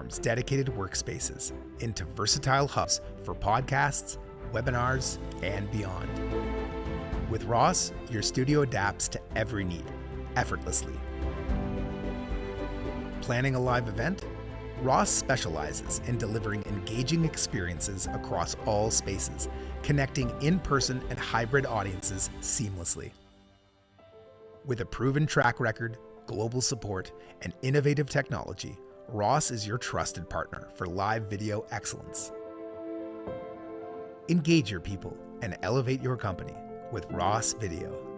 transforms dedicated workspaces into versatile hubs for podcasts, webinars, and beyond. With ROS, your studio adapts to every need, effortlessly. Planning a live event? ROS specializes in delivering engaging experiences across all spaces, connecting in-person and hybrid audiences seamlessly. With a proven track record, global support, and innovative technology, ROS is your trusted partner for live video excellence. Engage your people and elevate your company with ROS Video.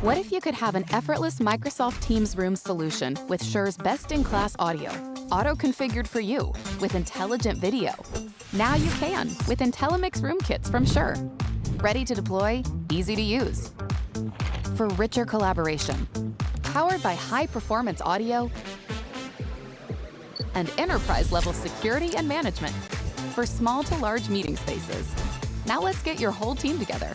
What if you could have an effortless Microsoft Teams room solution with Shure's best-in-class audio, auto-configured for you with intelligent video? Now you can with IntelliMix room kits from Shure. Ready to deploy, easy to use. For richer collaboration, powered by high-performance audio and enterprise-level security and management for small to large meeting spaces. Now let's get your whole team together.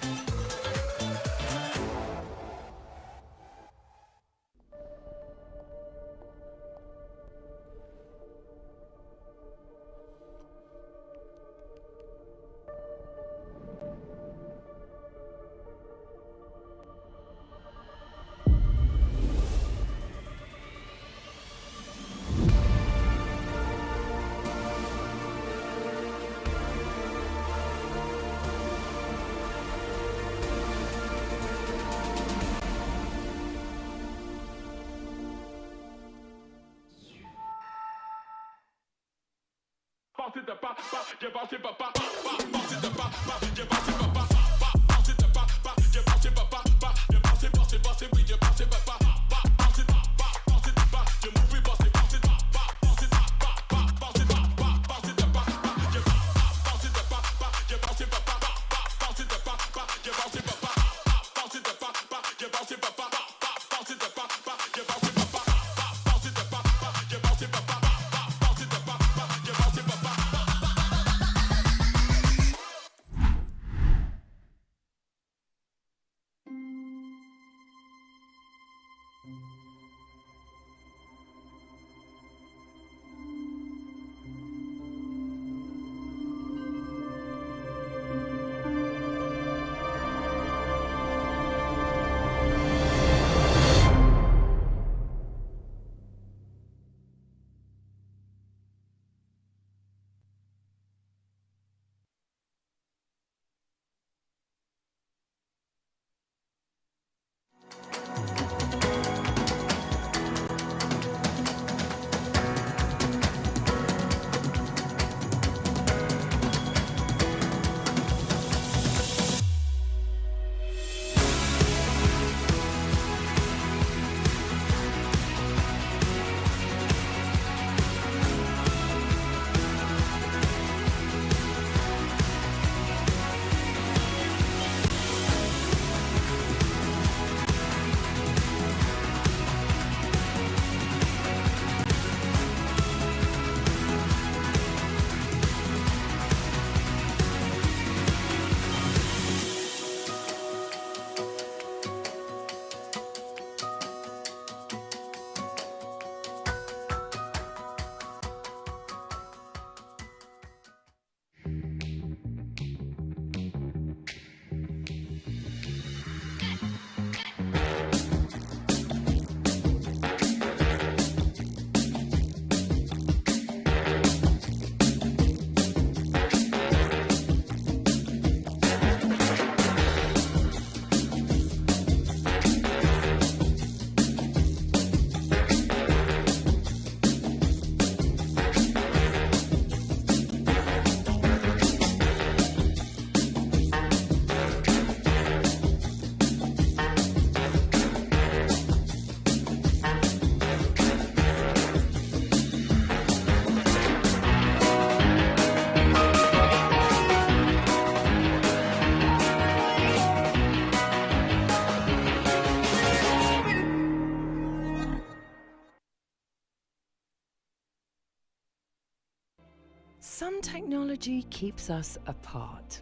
Some technology keeps us apart,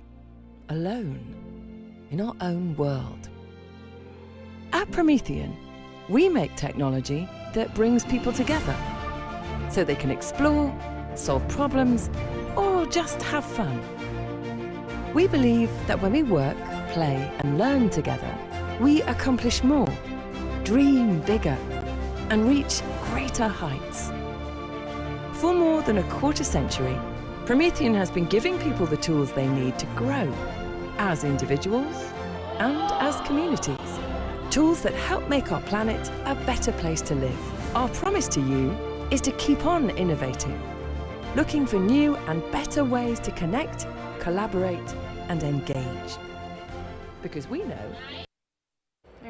alone, in our own world. At Promethean, we make technology that brings people together so they can explore, solve problems, or just have fun. We believe that when we work, play, and learn together, we accomplish more, dream bigger, and reach greater heights. For more than a quarter century, Promethean has been giving people the tools they need to grow as individuals and as communities. Tools that help make our planet a better place to live. Our promise to you is to keep on innovating, looking for new and better ways to connect, collaborate, and engage. Because we know...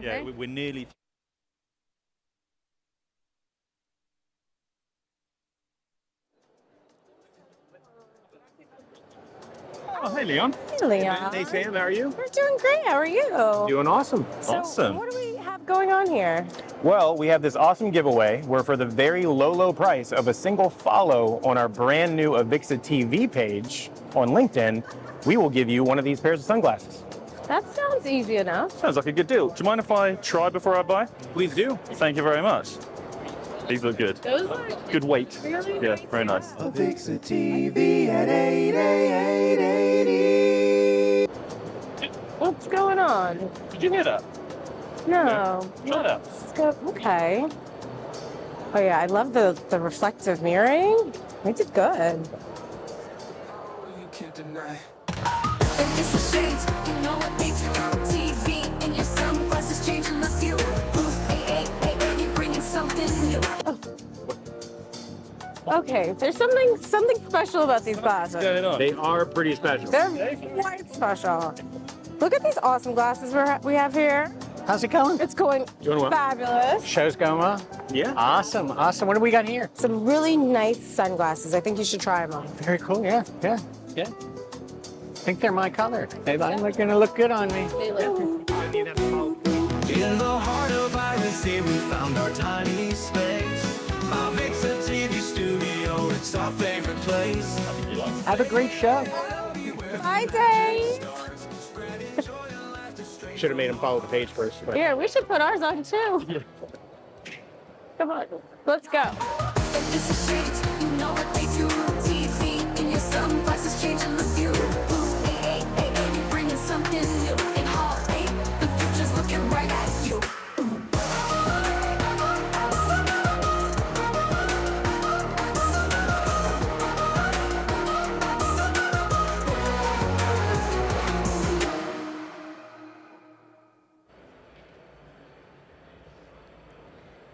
Yeah, we're nearly... Oh, hey, Leon. Hey, Leon. Hey, Sam, how are you? We're doing great. How are you? Doing awesome. So Awesome. what do we have going on here? Well, we have this awesome giveaway where for the very low price of a single follow on our brand new AVIXA TV page on LinkedIn, we will give you one of these pairs of sunglasses. That sounds easy enough. Sounds like a good deal. Do you mind if I try before I buy? Please do. Thank you very much. These look good. Those look Good weight. really Yeah, nice. very nice. AVIXA TV at 8880. What's going on? Did you hear that? No. Try that. Let's go. Okay. Oh yeah, I love the reflective mirroring. We did good. You can't deny. It's a shades, you know what makes you on TV and your sunglasses changing the view. Hey, you're bringing something new. Okay, there's something special about these glasses. Going on? They are pretty special. They're quite special. Look at these awesome glasses we have here. How's it going? It's going Doing well. fabulous. Show's going well? Yeah. Awesome. What do we got here? Some really nice sunglasses. I think you should try them on. Very cool. Yeah. I think they're my color. They're gonna look good on me. They look In the heart of ISE, we found our tiny space. AVIXA TV studio, it's our favorite place. Have a great show. Hi, Dave. Should have made him follow the page first. But. Here, we should put ours on too. Come on, let's go. It's a shades, you know what makes you on TV and your sunglasses changing the view. Hey, you're bringing something new. And hey, the future's looking right at you.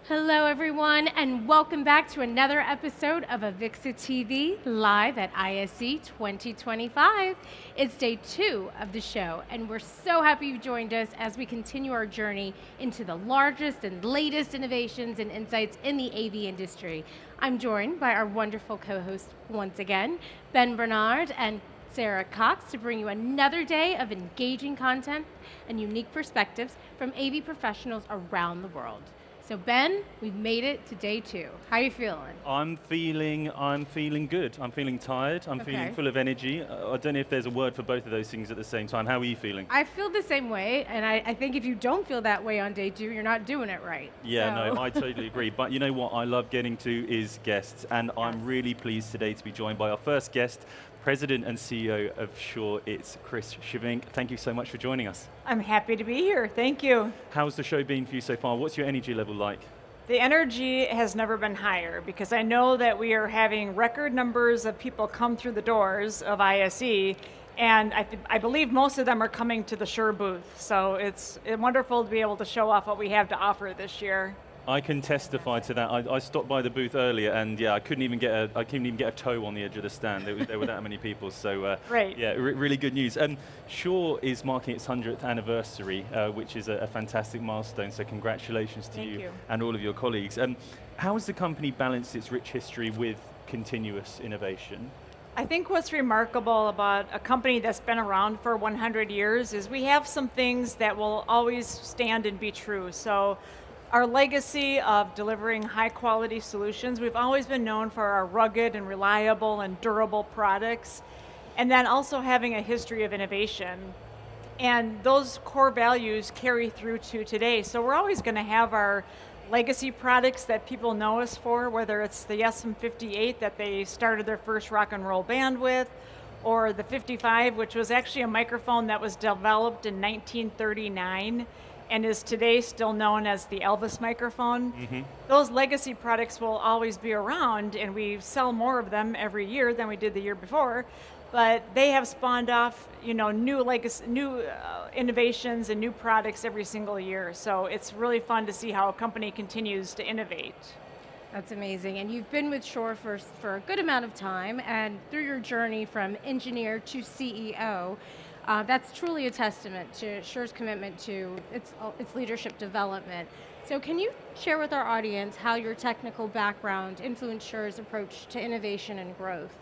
Hello, everyone, and welcome back to another episode of AVIXA TV live at ISE 2025. It's day 2 of the show, and we're so happy you joined us as we continue our journey into the largest and latest innovations and insights in the AV industry. I'm joined by our wonderful co-hosts once again, Ben Bernard and Sarah Cox, to bring you another day of engaging content and unique perspectives from AV professionals around the world. So Ben, we've made it to day 2. How are you feeling? I'm feeling good. I'm feeling tired. I'm feeling full of energy. I don't know if there's a word for both of those things at the same time. How are you feeling? I feel the same way, and I think if you don't feel that way on day 2, you're not doing it right. Yeah, So- no, I totally agree. But you know what I love getting to is guests, and I'm really pleased today to be joined by our first guest, President and CEO of Shure. It's Chris Shivink. Thank you so much for joining us. I'm happy to be here. Thank you. How's the show been for you so far? What's your energy level like? The energy has never been higher because I know that we are having record numbers of people come through the doors of ISE, and I believe most of them are coming to the Shure booth. So it's wonderful to be able to show off what we have to offer this year. I can testify to that. I stopped by the booth earlier, and yeah, I couldn't even get a toe on the edge of the stand. There were that many people. So Right. yeah, really good news. Shure is marking its 100th anniversary, which is a fantastic milestone. So congratulations to Thank you. and all of your colleagues. How has the company balanced its rich history with continuous innovation? I think what's remarkable about a company that's been around for 100 years is we have some things that will always stand and be true. So Our legacy of delivering high quality solutions, we've always been known for our rugged and reliable and durable products, and then also having a history of innovation. And those core values carry through to today. So we're always going to have our legacy products that people know us for, whether it's the SM58 that they started their first rock and roll band with, or the 55, which was actually a microphone that was developed in 1939 and is today still known as the Elvis microphone. Those legacy products will always be around, and we sell more of them every year than we did the year before. But they have spawned off, new innovations and new products every single year. So it's really fun to see how a company continues to innovate. That's amazing. And you've been with Shure for a good amount of time, and through your journey from engineer to CEO, that's truly a testament to Shure's commitment to its leadership development. So can you share with our audience how your technical background influenced Shure's approach to innovation and growth?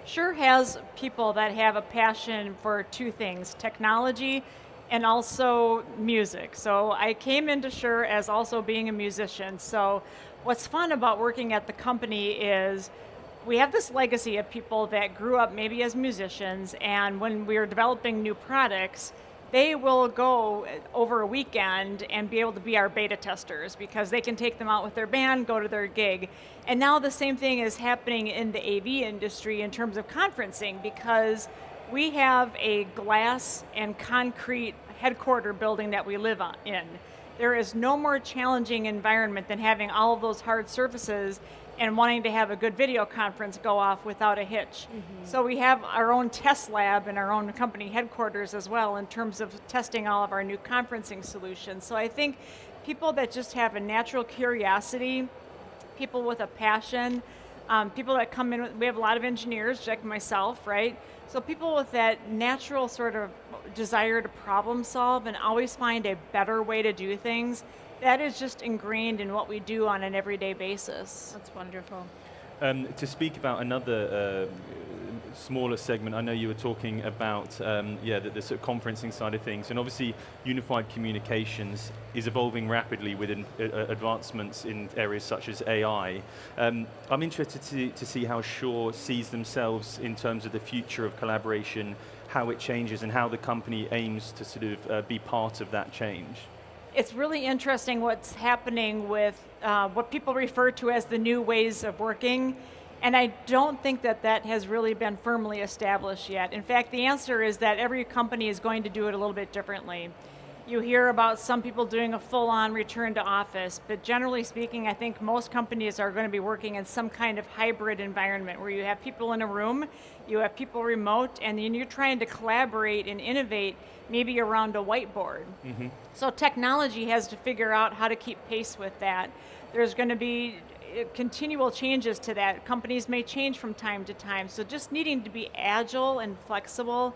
Shure has people that have a passion for two things, technology and also music. So I came into Shure as also being a musician. So what's fun about working at the company is we have this legacy of people that grew up maybe as musicians, and when we are developing new products, they will go over a weekend and be able to be our beta testers because they can take them out with their band, go to their gig. And now the same thing is happening in the AV industry in terms of conferencing, because we have a glass and concrete headquarter building that we live in. There is no more challenging environment than having all of those hard surfaces and wanting to have a good video conference go off without a hitch. So we have our own test lab and our own company headquarters as well in terms of testing all of our new conferencing solutions. So I think people that just have a natural curiosity, people with a passion, people that come in, we have a lot of engineers, like myself, right? So people with that natural sort of desire to problem solve and always find a better way to do things, that is just ingrained in what we do on an everyday basis. That's wonderful. To speak about another smaller segment, I know you were talking about the sort of conferencing side of things, and obviously unified communications is evolving rapidly with advancements in areas such as AI. I'm interested to see how Shure sees themselves in terms of the future of collaboration, how it changes, and how the company aims to sort of be part of that change. It's really interesting what's happening with what people refer to as the new ways of working, and I don't think that that has really been firmly established yet. In fact, the answer is that every company is going to do it a little bit differently. You hear about some people doing a full-on return to office, but generally speaking, I think most companies are going to be working in some kind of hybrid environment where you have people in a room, you have people remote, and then you're trying to collaborate and innovate maybe around a whiteboard. So technology has to figure out how to keep pace with that. There's going to be continual changes to that. Companies may change from time to time, so just needing to be agile and flexible.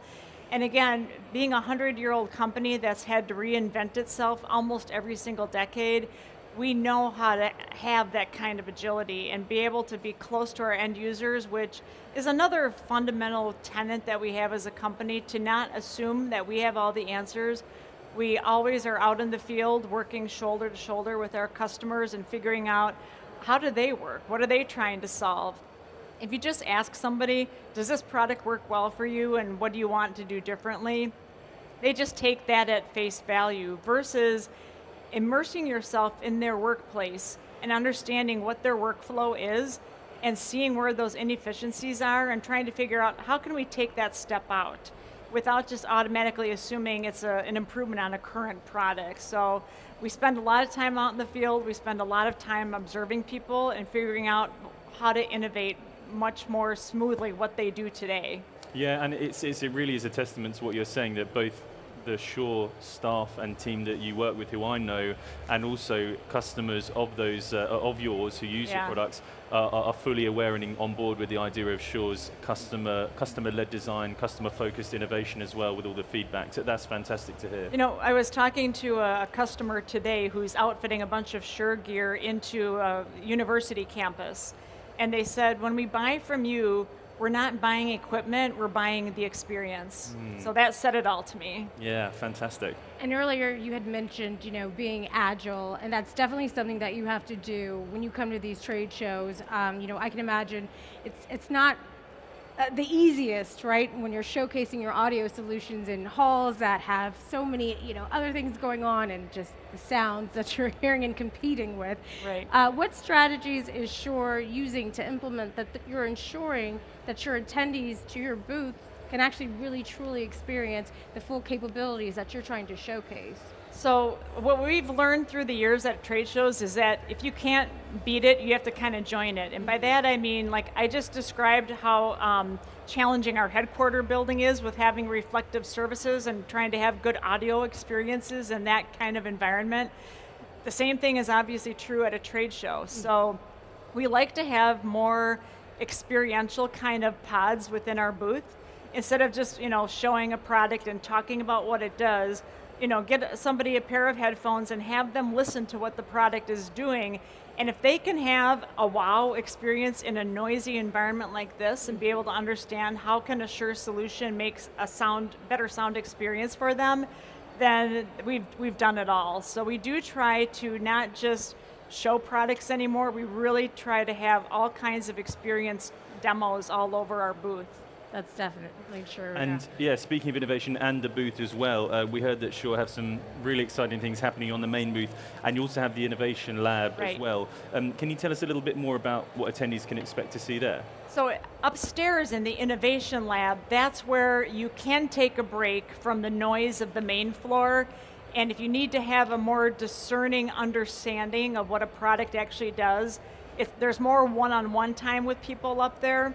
And again, being a 100-year-old company that's had to reinvent itself almost every single decade, we know how to have that kind of agility and be able to be close to our end users, which is another fundamental tenet that we have as a company, to not assume that we have all the answers. We always are out in the field working shoulder to shoulder with our customers and figuring out how do they work, what are they trying to solve. If you just ask somebody, does this product work well for you and what do you want to do differently? They just take that at face value versus immersing yourself in their workplace and understanding what their workflow is and seeing where those inefficiencies are and trying to figure out how can we take that step out without just automatically assuming it's an improvement on a current product. So we spend a lot of time out in the field, we spend a lot of time observing people and figuring out how to innovate much more smoothly what they do today. Yeah, and it really is a testament to what you're saying, that both the Shure staff and team that you work with, who I know, and also customers of those of yours who use your products, are fully aware and on board with the idea of Shure's customer-led design, customer-focused innovation as well, with all the feedback. So that's fantastic to hear. You know, I was talking to a customer today who's outfitting a bunch of Shure gear into a university campus, and they said, when we buy from you, we're not buying equipment, we're buying the experience. So that said it all to me. Yeah, fantastic. And earlier you had mentioned, being agile, and that's definitely something that you have to do when you come to these trade shows. I can imagine it's not the easiest, right? When you're showcasing your audio solutions in halls that have so many, other things going on and just the sounds that you're hearing and competing with. Right. What strategies is Shure using to implement that you're ensuring that your attendees to your booth can actually really truly experience the full capabilities that you're trying to showcase? So what we've learned through the years at trade shows is that if you can't beat it, you have to kind of join it. And by that I mean, like I just described how challenging our headquarter building is with having reflective surfaces and trying to have good audio experiences in that kind of environment. The same thing is obviously true at a trade show. So we like to have more experiential kind of pods within our booth. Instead of just, showing a product and talking about what it does, get somebody a pair of headphones and have them listen to what the product is doing. And if they can have a wow experience in a noisy environment like this and be able to understand how can a Shure solution makes a better sound experience for them, then we've done it all. So we do try to not just show products anymore, we really try to have all kinds of experience demos all over our booth. That's definitely true. And speaking of innovation and the booth as well, we heard that Shure have some really exciting things happening on the main booth, and you also have the innovation lab as well. Can you tell us a little bit more about what attendees can expect to see there? So upstairs in the innovation lab, that's where you can take a break from the noise of the main floor. And if you need to have a more discerning understanding of what a product actually does, there's more one-on-one time with people up there.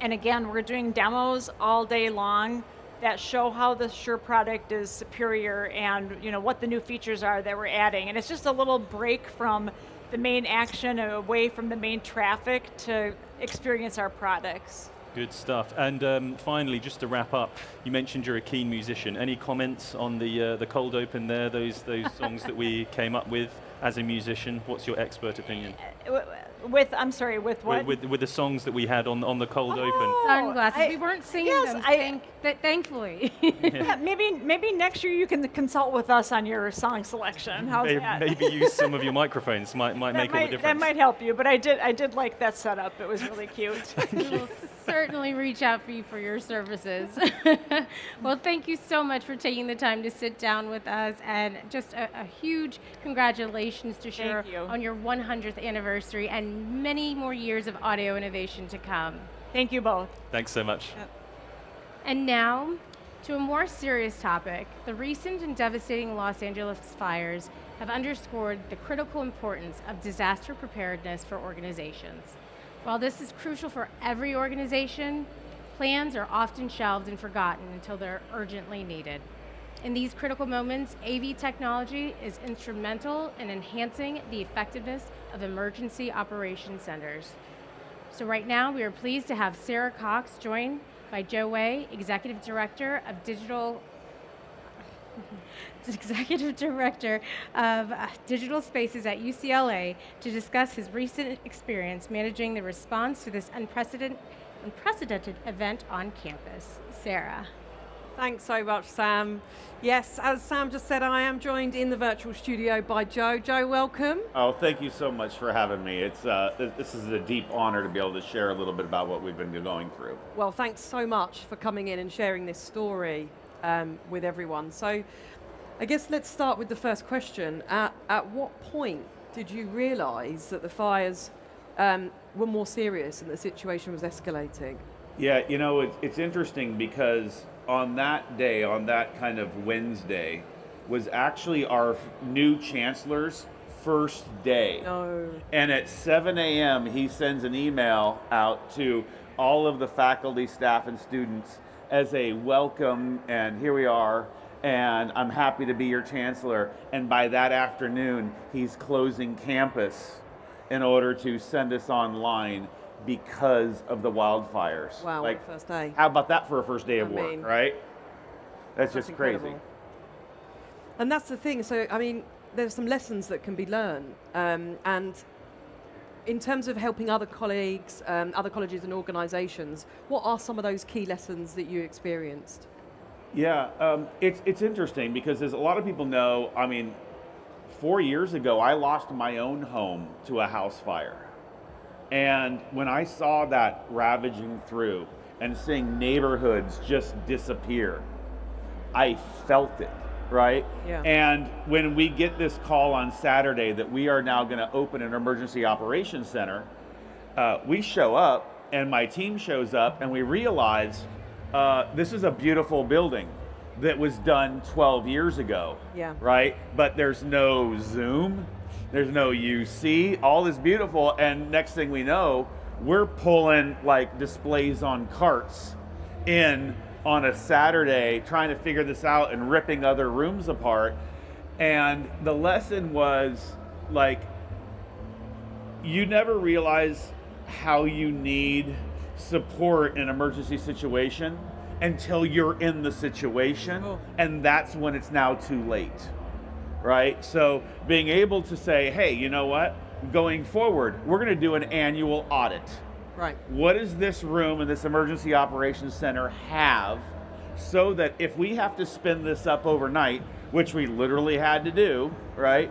And again, we're doing demos all day long that show how the Shure product is superior and what the new features are that we're adding. And it's just a little break from the main action, away from the main traffic to experience our products. Good stuff. And finally, just to wrap up, you mentioned you're a keen musician. Any comments on the cold open there, those songs that we came up with as a musician? What's your expert opinion? With what? With the songs that we had on the cold open. Sunglasses. We weren't singing them, thankfully. Yeah, maybe next year you can consult with us on your song selection. How's that? Maybe use some of your microphones. Might make all the difference. That might help you. But I did like that setup. It was really cute. We will certainly reach out for you for your services. Well, thank you so much for taking the time to sit down with us, and just a huge congratulations to Shure on your 100th anniversary and many more years of audio innovation to come. Thank you both. Thanks so much. And now, to a more serious topic. The recent and devastating Los Angeles fires have underscored the critical importance of disaster preparedness for organizations. While this is crucial for every organization, plans are often shelved and forgotten until they're urgently needed. In these critical moments, AV technology is instrumental in enhancing the effectiveness of emergency operations centers. So right now, we are pleased to have Sarah Cox joined by Joe Wei, Executive Director of Digital Spaces at UCLA, to discuss his recent experience managing the response to this unprecedented event on campus. Sarah. Thanks so much, Sam. Yes, as Sam just said, I am joined in the virtual studio by Joe. Joe, welcome. Oh, thank you so much for having me. This is a deep honor to be able to share a little bit about what we've been going through. Well, thanks so much for coming in and sharing this story with everyone. So I guess let's start with the first question. At what point did you realize that the fires were more serious and the situation was escalating? Yeah, it's interesting because on that day, on that kind of Wednesday, was actually our new chancellor's first day. No. And at 7 a.m., he sends an email out to all of the faculty, staff, and students as a welcome, and here we are, and I'm happy to be your chancellor. And by that afternoon, he's closing campus in order to send us online because of the wildfires. Wow, what a first day. How about that for a first day of work, right? That's just incredible. crazy. And that's the thing. So, I mean, there's some lessons that can be learned. And in terms of helping other colleagues, other colleges and organisations, what are some of those key lessons that you experienced? Yeah, it's interesting because as a lot of people know, I mean, 4 years ago, I lost my own home to a house fire. And when I saw that ravaging through and seeing neighborhoods just disappear, I felt it, right? Yeah. And when we get this call on Saturday that we are now going to open an emergency operations center, we show up and my team shows up and we realize this is a beautiful building that was done 12 years ago, Yeah. right? But there's no Zoom, there's no UC, all is beautiful, and next thing we know, we're pulling like displays on carts in on a Saturday, trying to figure this out and ripping other rooms apart. And the lesson was like, you never realize how you need support in an emergency situation until you're in the situation, and that's when it's now too late, right? So being able to say, hey, you know what? Going forward, we're gonna do an annual audit. Right. What does this room in this emergency operations center have so that if we have to spin this up overnight, which we literally had to do, right?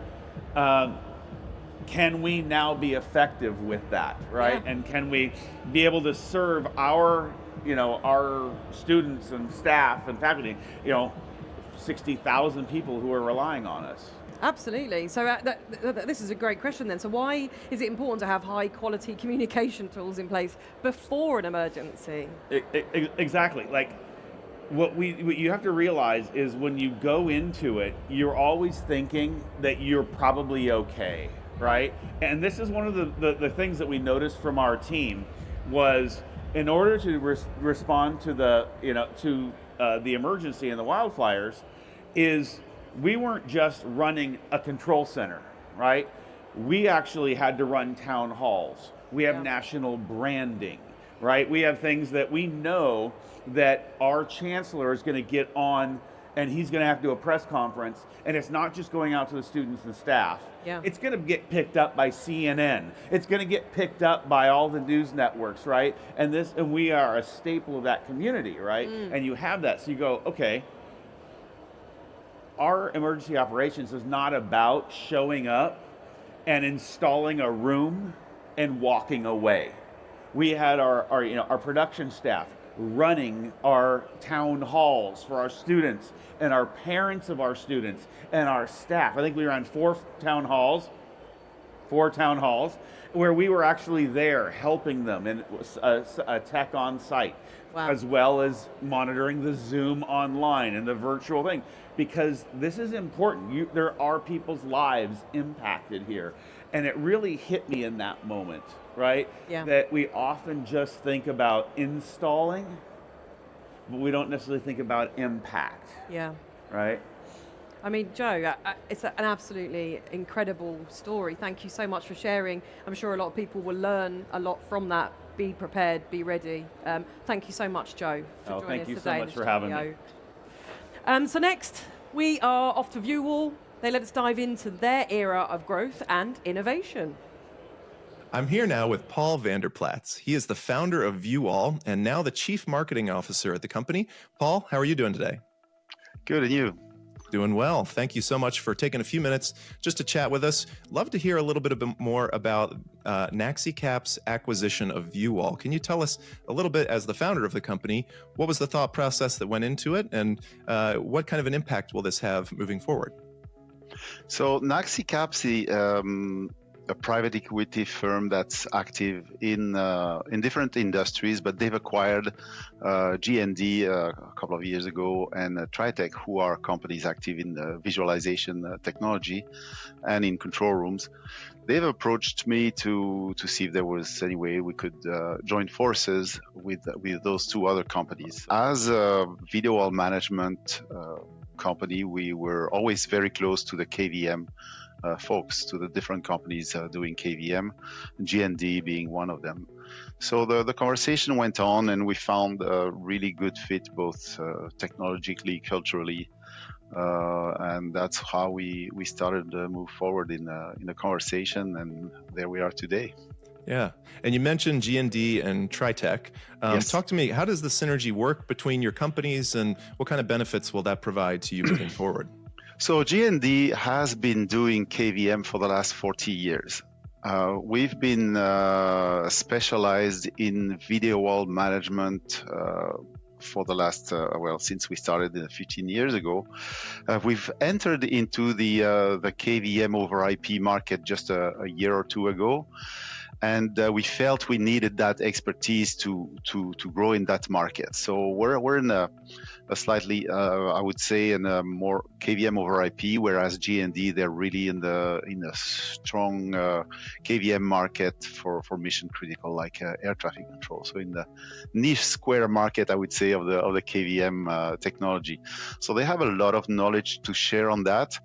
Can we now be effective with that, right? Yeah. And can we be able to serve our, our students and staff and faculty, 60,000 people who are relying on us? Absolutely. So this is a great question then. So why is it important to have high quality communication tools in place before an emergency? Exactly. Like what you have to realize is when you go into it, you're always thinking that you're probably okay, right? And this is one of the things that we noticed from our team was in order to respond to the the emergency and the wildfires is we weren't just running a control center, right? We actually had to run town halls. We have national branding, right? We have things that we know that our chancellor is going to get on and he's going to have to do a press conference, and it's not just going out to the students and staff. Yeah. It's going to get picked up by CNN. It's going to get picked up by all the news networks, right? And we are a staple of that community, right? And you have that, so you go, okay, our emergency operations is not about showing up and installing a room and walking away. We had our production staff running our town halls for our students and our parents of our students and our staff. I think we ran 4 town halls where we were actually there helping them and a tech on site. Wow. As well as monitoring the Zoom online and the virtual thing, because this is important. There are people's lives impacted here, and it really hit me in that moment, right? Yeah. That we often just think about installing, but we don't necessarily think about impact. Yeah. Right? I mean, Joe, it's an absolutely incredible story. Thank you so much for sharing. I'm sure a lot of people will learn a lot from that. Be prepared, be ready. Thank you so much, Joe, for joining us today. Thank you so much for having me. So next, we are off to ViewWall. They let us dive into their era of growth and innovation. I'm here now with Paul Vanderplatz. He is the founder of ViewWall and now the Chief Marketing Officer at the company. Paul, how are you doing today? Good, and you? Doing well. Thank you so much for taking a few minutes just to chat with us. Love to hear a little bit more about NaxiCap's acquisition of ViewWall. Can you tell us a little bit, as the founder of the company, what was the thought process that went into it, and what kind of an impact will this have moving forward? So NaxiCap's a private equity firm that's active in different industries, but they've acquired G&D a couple of years ago and Tritech, who are companies active in visualization technology and in control rooms. They've approached me to see if there was any way we could join forces with those 2 other companies. As a video wall management company, we were always very close to the KVM folks, to the different companies doing KVM, G&D being one of them. So the conversation went on, and we found a really good fit, both technologically, culturally, and that's how we started to move forward in the conversation, and there we are today. Yeah, and you mentioned G&D and Tritech. Yes. Talk to me, how does the synergy work between your companies and what kind of benefits will that provide to you moving forward? So G&D has been doing KVM for the last 40 years. We've been specialized in video wall management for the last, since we started 15 years ago. We've entered into the KVM over IP market just a year or two ago. And we felt we needed that expertise to grow in that market. So we're in a slightly, I would say, in a more KVM over IP, whereas G&D, they're really in a strong KVM market for mission critical, like air traffic control. So in the niche square market, I would say, of the KVM technology. So they have a lot of knowledge to share on that.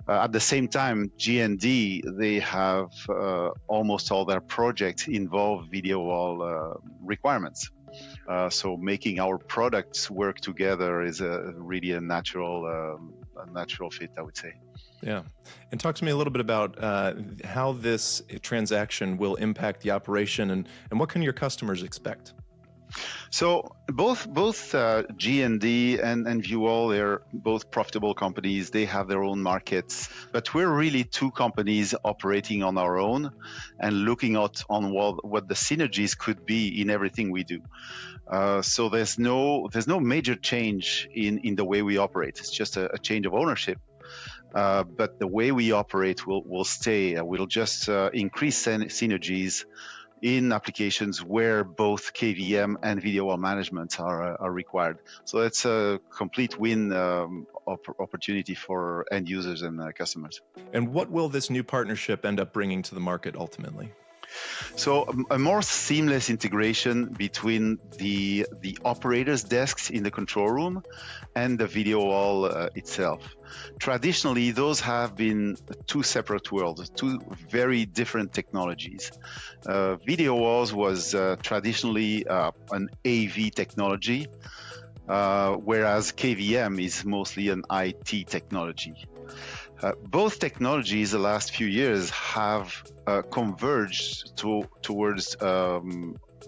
At the same time, G&D, they have almost all their projects involve video wall requirements. So making our products work together is really a natural fit, I would say. Yeah. And talk to me a little bit about how this transaction will impact the operation and what can your customers expect? So both G&D and ViewWall, they're both profitable companies. They have their own markets, but we're really two companies operating on our own and looking on what the synergies could be in everything we do. So there's no major change in the way we operate. It's just a change of ownership. But the way we operate will stay. We'll just increase synergies in applications where both KVM and video wall management are required. So it's a complete win opportunity for end users and customers. And what will this new partnership end up bringing to the market ultimately? So a more seamless integration between the operator's desks in the control room and the video wall itself. Traditionally, those have been two separate worlds, two very different technologies. Video walls was traditionally an AV technology, whereas KVM is mostly an IT technology. Both technologies the last few years have converged towards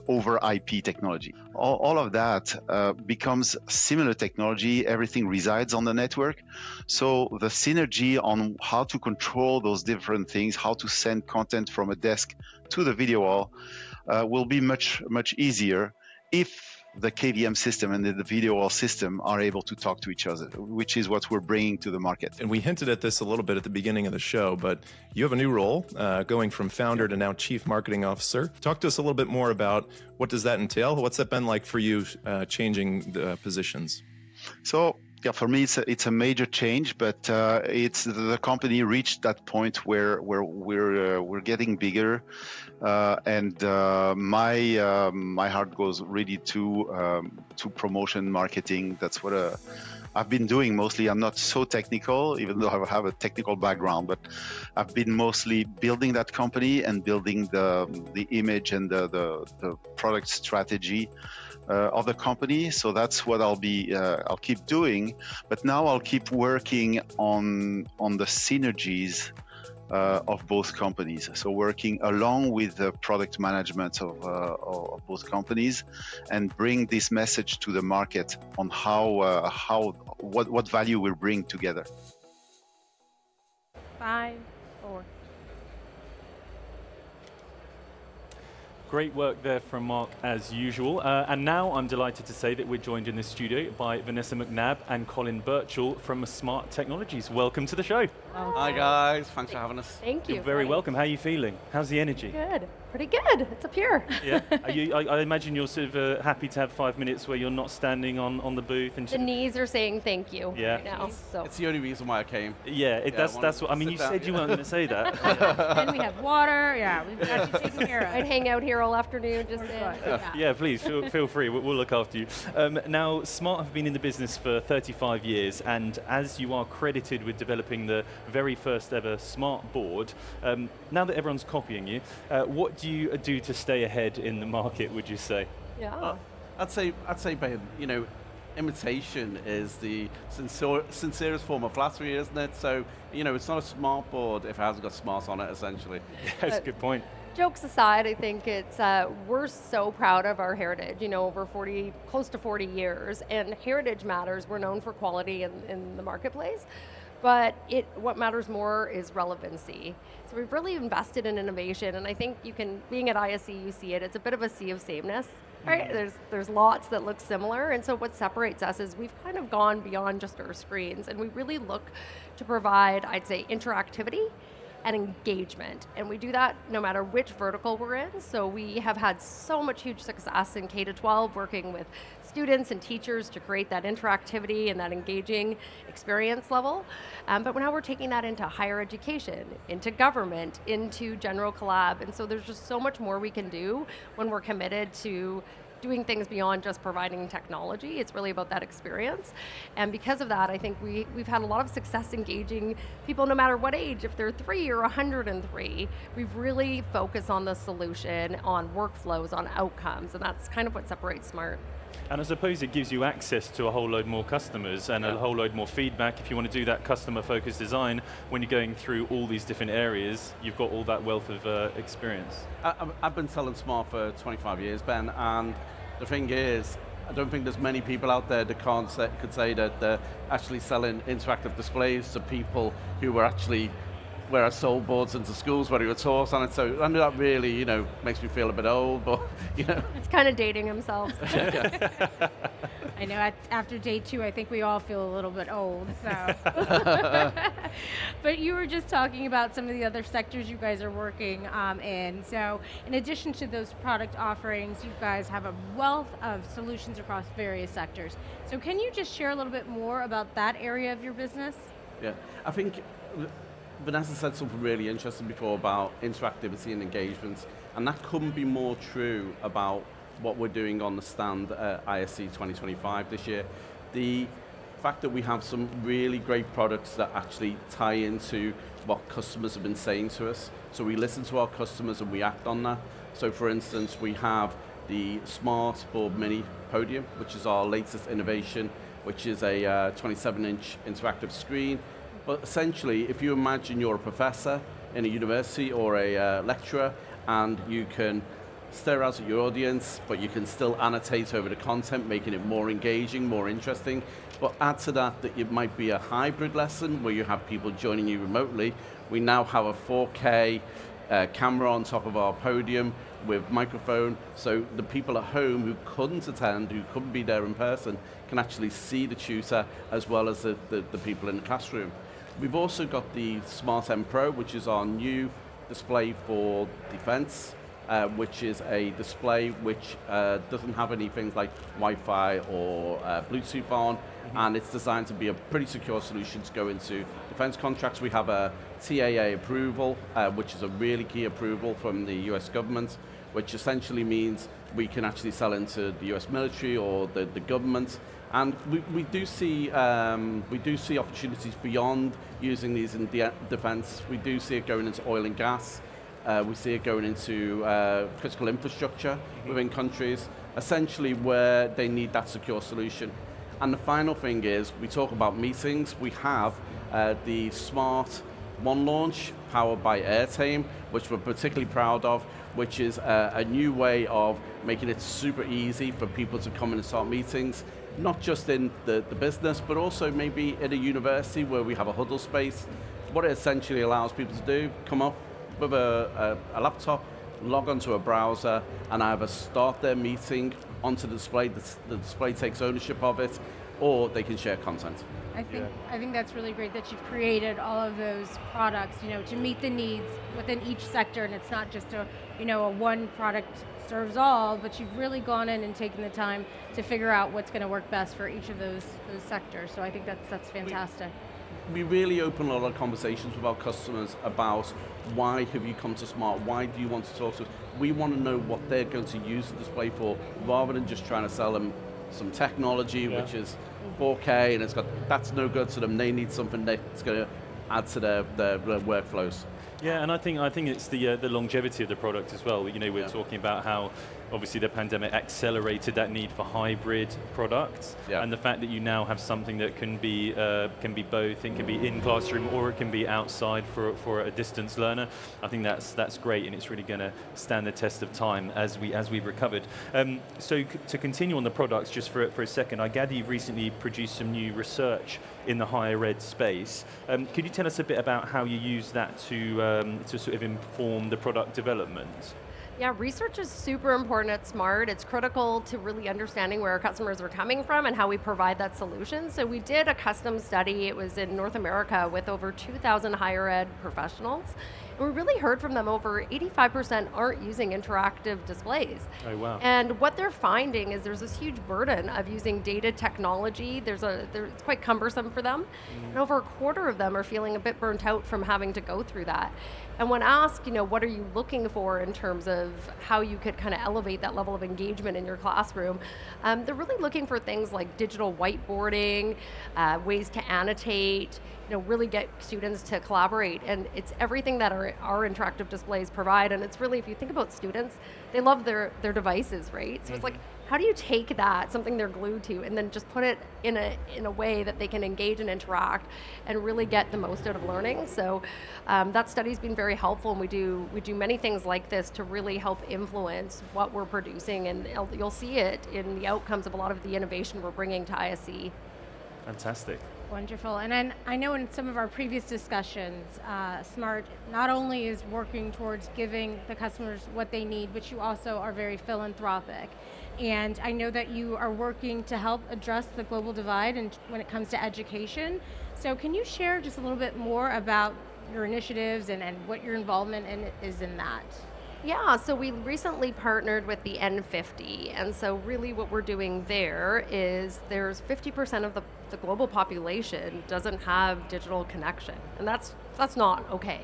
over IP technology. All of that becomes similar technology. Everything resides on the network. So the synergy on how to control those different things, how to send content from a desk to the video wall will be much easier if the KVM system and the video wall system are able to talk to each other, which is what we're bringing to the market. And we hinted at this a little bit at the beginning of the show, but you have a new role, going from founder to now chief marketing officer. Talk to us a little bit more about what does that entail? What's that been like for you, changing the positions? So, yeah, for me, it's a major change, but it's the company reached that point where we're getting bigger, and my heart goes really to promotion marketing. That's what I've been doing mostly. I'm not so technical, even though I have a technical background, but I've been mostly building that company and building the image and the product strategy of the company. So that's what I'll keep doing, but now I'll keep working on the synergies of both companies. So working along with the product management of both companies and bring this message to the market on what value we'll bring together. 5, 4. Great work there from Mark, as usual. And now I'm delighted to say that we're joined in the studio by Vanessa McNabb and Colin Birchall from Smart Technologies. Welcome to the show. Hi guys, thanks for having us. Thank you. You're very welcome. How are you feeling? How's the energy? Good, pretty good. It's up here. Yeah. I imagine you're sort of happy to have 5 minutes where you're not standing on the booth and the knees are saying thank you right now. So. It's the only reason why I came. Yeah, that's what I mean. You said you weren't going to say that. And we have water. Yeah, we've got you taken care of. I'd hang out here all afternoon. Just yeah, please feel free. We'll look after you. Now, Smart have been in the business for 35 years, and as you are credited with developing the very first ever Smart board, now that everyone's copying you, what do you do to stay ahead in the market, would you say? Yeah. I'd say, babe, imitation is the sincerest form of flattery, isn't it? So, it's not a smart board if it hasn't got smart on it, essentially. Yeah, that's a good point. jokes aside, I think it's we're so proud of our heritage. You know, over 40, close to 40 years, and heritage matters. We're known for quality in the marketplace, but what matters more is relevancy. So we've really invested in innovation, and I think being at ISE, you see it. It's a bit of a sea of sameness. Right? There's lots that look similar, and so what separates us is we've kind of gone beyond just our screens, and we really look to provide, I'd say, interactivity and engagement. And we do that no matter which vertical we're in. So we have had so much huge success in K-12, working with students and teachers to create that interactivity and that engaging experience level. But now we're taking that into higher education, into government, into general collab. And so there's just so much more we can do when we're committed to doing things beyond just providing technology. It's really about that experience. And because of that, I think we've had a lot of success engaging people no matter what age, if they're 3 or 103. We've really focused on the solution, on workflows, on outcomes, and that's kind of what separates Smart. And I suppose it gives you access to a whole load more customers and a whole load more feedback. If you want to do that customer-focused design, when you're going through all these different areas, you've got all that wealth of experience. I've been selling Smart for 25 years, Ben, and the thing is, I don't think there's many people out there that could say that they're actually selling interactive displays to people who are actually where I sold boards into schools where he would talk on it. So I know that really, makes me feel a bit old, but, It's kind of dating himself. I know after day 2, I think we all feel a little bit old, so. But you were just talking about some of the other sectors you guys are working in. So in addition to those product offerings, you guys have a wealth of solutions across various sectors. So can you just share a little bit more about that area of your business? Yeah, I think Vanessa said something really interesting before about interactivity and engagement, and that couldn't be more true about what we're doing on the stand at ISE 2025 this year. The fact that we have some really great products that actually tie into what customers have been saying to us. So we listen to our customers and we act on that. So for instance, we have the Smart Board Mini Podium, which is our latest innovation, which is a 27-inch interactive screen. But essentially, if you imagine you're a professor in a university or a lecturer, and you can stare out at your audience, but you can still annotate over the content, making it more engaging, more interesting. But add to that it might be a hybrid lesson where you have people joining you remotely. We now have a 4K camera on top of our podium with microphone, so the people at home who couldn't attend, who couldn't be there in person, can actually see the tutor as well as the people in the classroom. We've also got the Smart M Pro, which is our new display for defense, which is a display which doesn't have any things like Wi-Fi or Bluetooth on, and it's designed to be a pretty secure solution to go into defense contracts. We have a TAA approval, which is a really key approval from the US government, which essentially means we can actually sell into the US military or the government. And we do see opportunities beyond using these in defense. We do see it going into oil and gas. We see it going into critical infrastructure within countries, essentially where they need that secure solution. And the final thing is, we talk about meetings. We have the Smart One launch powered by Airtame, which we're particularly proud of, which is a new way of making it super easy for people to come in and start meetings, not just in the business, but also maybe in a university where we have a huddle space. What it essentially allows people to do, come up with a laptop, log onto a browser, and either start their meeting onto the display, the display takes ownership of it, or they can share content. I think that's really great that you've created all of those products, to meet the needs within each sector, and it's not just a one product serves all, but you've really gone in and taken the time to figure out what's going to work best for each of those sectors. So I think that's fantastic. We really open a lot of conversations with our customers about why have you come to Smart, why do you want to talk to us? We want to know what they're going to use the display for, rather than just trying to sell them some technology which is 4K and that's no good to them. They need something that's going to add to their workflows. Yeah, and I think it's the longevity of the product as well. We're talking about how obviously the pandemic accelerated that need for hybrid products, and the fact that you now have something that can be both. It can be in classroom or it can be outside for a distance learner. I think that's great, and it's really going to stand the test of time as we've recovered. So to continue on the products just for a second, I gather you've recently produced some new research in the higher ed space. Could you tell us a bit about how you use that to sort of inform the product development? Yeah, research is super important at Smart. It's critical to really understanding where our customers are coming from and how we provide that solution. So we did a custom study. It was in North America with over 2,000 higher ed professionals. And we really heard from them over 85% aren't using interactive displays. Oh, wow. And what they're finding is there's this huge burden of using data technology. It's quite cumbersome for them. And over a quarter of them are feeling a bit burnt out from having to go through that. And when asked, what are you looking for in terms of how you could kind of elevate that level of engagement in your classroom, they're really looking for things like digital whiteboarding, ways to annotate, really get students to collaborate. And it's everything that our interactive displays provide. And it's really, if you think about students, they love their devices, right? So it's like, how do you take that, something they're glued to, and then just put it in a way that they can engage and interact and really get the most out of learning? So that study's been very helpful, and we do many things like this to really help influence what we're producing, and you'll see it in the outcomes of a lot of the innovation we're bringing to ISE. Fantastic. Wonderful. And then I know in some of our previous discussions, Smart not only is working towards giving the customers what they need, but you also are very philanthropic. And I know that you are working to help address the global divide and when it comes to education. So can you share just a little bit more about your initiatives and what your involvement is in that? Yeah, so we recently partnered with the N50, and so really what we're doing there is there's 50% of the global population doesn't have digital connection, and that's not okay.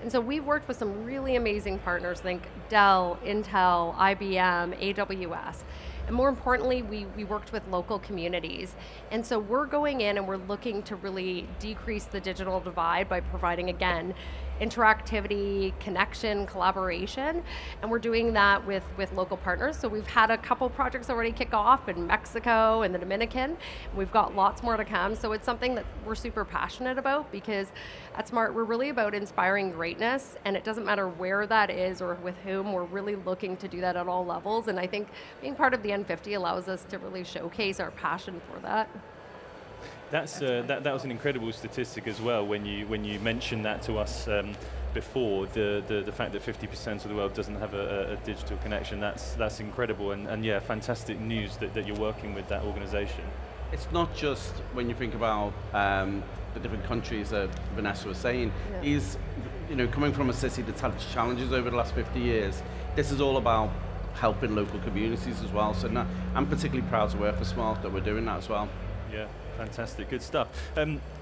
And so we've worked with some really amazing partners, think Dell, Intel, IBM, AWS. And more importantly, we worked with local communities. And so we're going in and we're looking to really decrease the digital divide by providing, again, interactivity, connection, collaboration, and we're doing that with local partners. So we've had a couple projects already kick off in Mexico and the Dominican. We've got lots more to come. So it's something that we're super passionate about, because at Smart, we're really about inspiring greatness, and it doesn't matter where that is or with whom. We're really looking to do that at all levels, and I think being part of the N50 allows us to really showcase our passion for that. That was an incredible statistic as well when you mentioned that to us before, the fact that 50% of the world doesn't have a digital connection. That's incredible, and yeah, fantastic news that you're working with that organization. It's not just when you think about the different countries that Vanessa was saying, is coming from a city that's had challenges over the last 50 years, this is all about helping local communities as well. So I'm particularly proud to work for Smart that we're doing that as well. Yeah, fantastic, good stuff.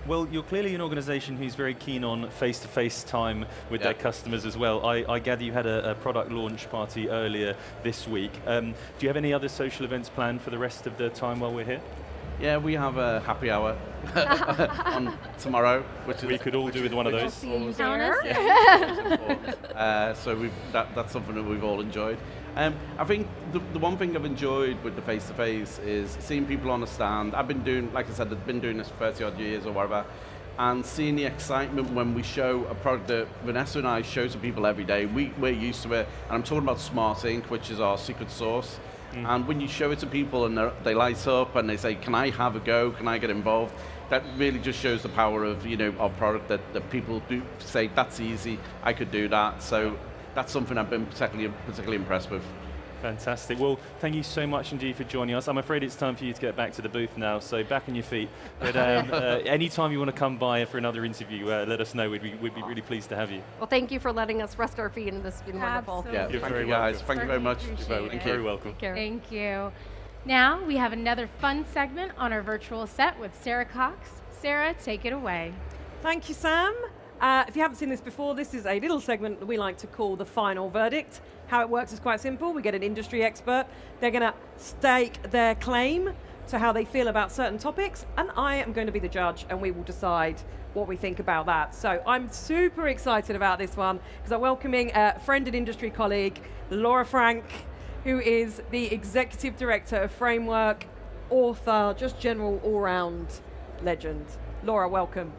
Well, you're clearly an organisation who's very keen on face-to-face time with their customers as well. I gather you had a product launch party earlier this week. Do you have any other social events planned for the rest of the time while we're here? Yeah, we have a happy hour on tomorrow, which we could all do with one of those. So that's something that we've all enjoyed. I think the one thing I've enjoyed with the face-to-face is seeing people on the stand. I've been doing, like I said, I've been doing this for 30 odd years or whatever, and seeing the excitement when we show a product that Vanessa and I show to people every day. We're used to it, and I'm talking about Smart Ink, which is our secret sauce. And when you show it to people and they light up and they say, can I have a go, can I get involved? That really just shows the power of our product, that people do say, that's easy, I could do that. So that's something I've been particularly impressed with. Fantastic. Well, thank you so much indeed for joining us. I'm afraid it's time for you to get back to the booth now, so back on your feet. But anytime you want to come by for another interview, let us know. We'd be really pleased to have you. Well, thank you for letting us rest our feet, and this has been wonderful. Yeah, you're thank very you guys. welcome. Thank you very much. You're very welcome. Thank you. Now we have another fun segment on our virtual set with Sarah Cox. Sarah, take it away. Thank you, Sam. If you haven't seen this before, this is a little segment that we like to call the final verdict. How it works is quite simple. We get an industry expert. They're going to stake their claim to how they feel about certain topics, and I am going to be the judge, and we will decide what we think about that. So I'm super excited about this one because I'm welcoming a friend and industry colleague, Laura Frank, who is the Executive Director of Framework, author, just general all-round legend. Laura, welcome.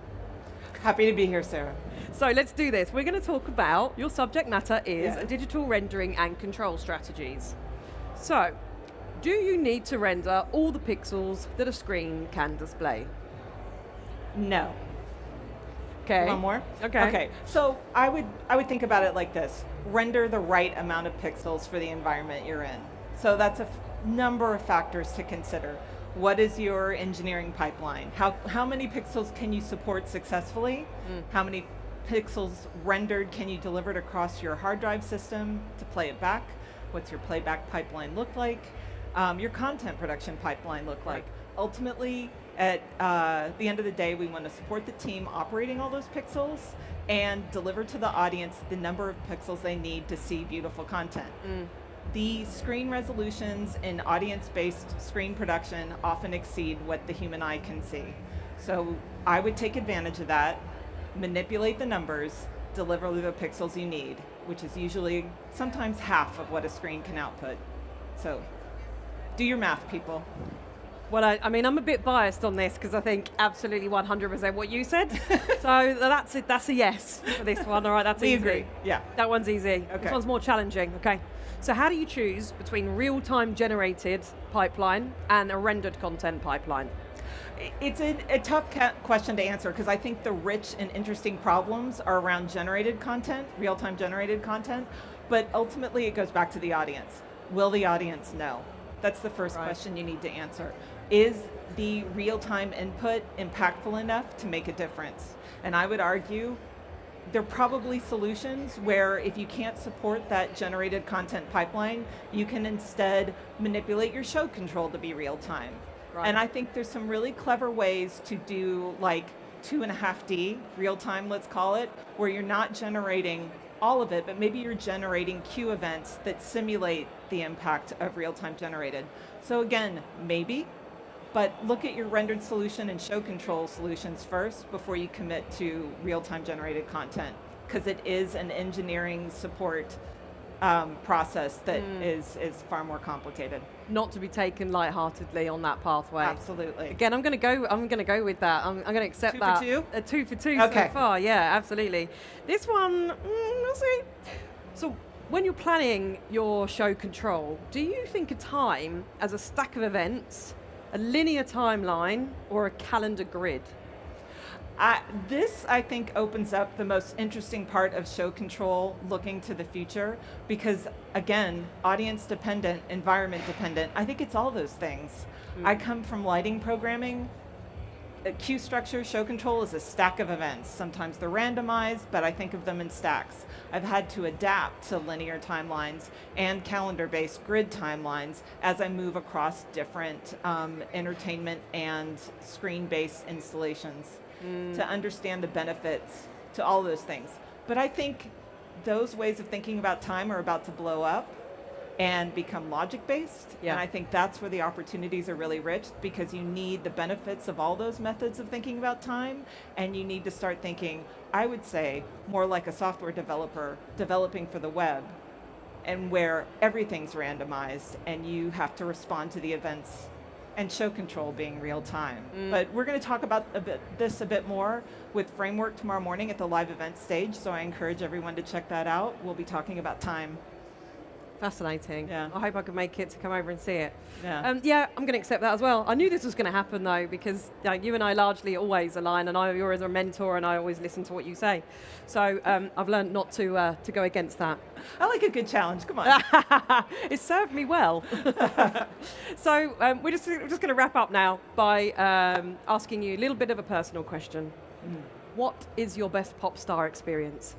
Happy to be here, Sarah. So let's do this. We're going to talk about, your subject matter is digital rendering and control strategies. So, do you need to render all the pixels that a screen can display? No. Okay. One more? Okay. Okay. So I would think about it like this. Render the right amount of pixels for the environment you're in. So that's a number of factors to consider. What is your engineering pipeline? How many pixels can you support successfully? How many pixels rendered can you deliver across your hard drive system to play it back? What's your playback pipeline look like? Your content production pipeline look like? Ultimately, at the end of the day, we want to support the team operating all those pixels and deliver to the audience the number of pixels they need to see beautiful content. The screen resolutions in audience-based screen production often exceed what the human eye can see. So I would take advantage of that, manipulate the numbers, deliver the pixels you need, which is usually sometimes half of what a screen can output. So do your math, people. Well, I mean, I'm a bit biased on this because I think absolutely 100% what you said. So that's it. That's a yes for this one. All right, that's easy. We agree. Yeah. That one's easy. Okay. This one's more challenging. Okay. So how do you choose between real-time generated pipeline and a rendered content pipeline? It's a tough question to answer because I think the rich and interesting problems are around generated content, real-time generated content, but ultimately it goes back to the audience. Will the audience know? That's the first question you need to answer. Is the real-time input impactful enough to make a difference? And I would argue there are probably solutions where if you can't support that generated content pipeline, you can instead manipulate your show control to be real-time. Right. And I think there's some really clever ways to do like 2.5D, real-time let's call it, where you're not generating all of it, but maybe you're generating queue events that simulate the impact of real-time generated. So again, maybe, but look at your rendered solution and show control solutions first before you commit to real-time generated content, because it is an engineering support process that is far more complicated. Not to be taken lightheartedly on that pathway. Absolutely. Again, I'm going to go with that. I'm going to accept that. 2 for 2? 2 for 2 Okay. so far. Yeah, absolutely. This one, we'll see. So when you're planning your show control, do you think of time as a stack of events, a linear timeline, or a calendar grid? This, I think, opens up the most interesting part of show control looking to the future because, again, audience dependent, environment dependent. I think it's all those things. I come from lighting programming. Queue structure, show control is a stack of events. Sometimes they're randomized, but I think of them in stacks. I've had to adapt to linear timelines and calendar-based grid timelines as I move across different entertainment and screen-based installations to understand the benefits to all those things. But I think those ways of thinking about time are about to blow up and become logic-based. Yeah. And I think that's where the opportunities are really rich because you need the benefits of all those methods of thinking about time, and you need to start thinking, I would say, more like a software developer developing for the web, and where everything's randomized and you have to respond to the events and show control being real time. But we're going to talk about this a bit more with Framework tomorrow morning at the live event stage, so I encourage everyone to check that out. We'll be talking about time. Fascinating. Yeah. I hope I can make it to come over and see it. Yeah. Yeah, I'm going to accept that as well. I knew this was going to happen though, because you and I largely always align, and you're a mentor, and I always listen to what you say. So I've learned not to go against that. I like a good challenge. Come on. It served me well. So we're just going to wrap up now by asking you a little bit of a personal question. What is your best pop star experience?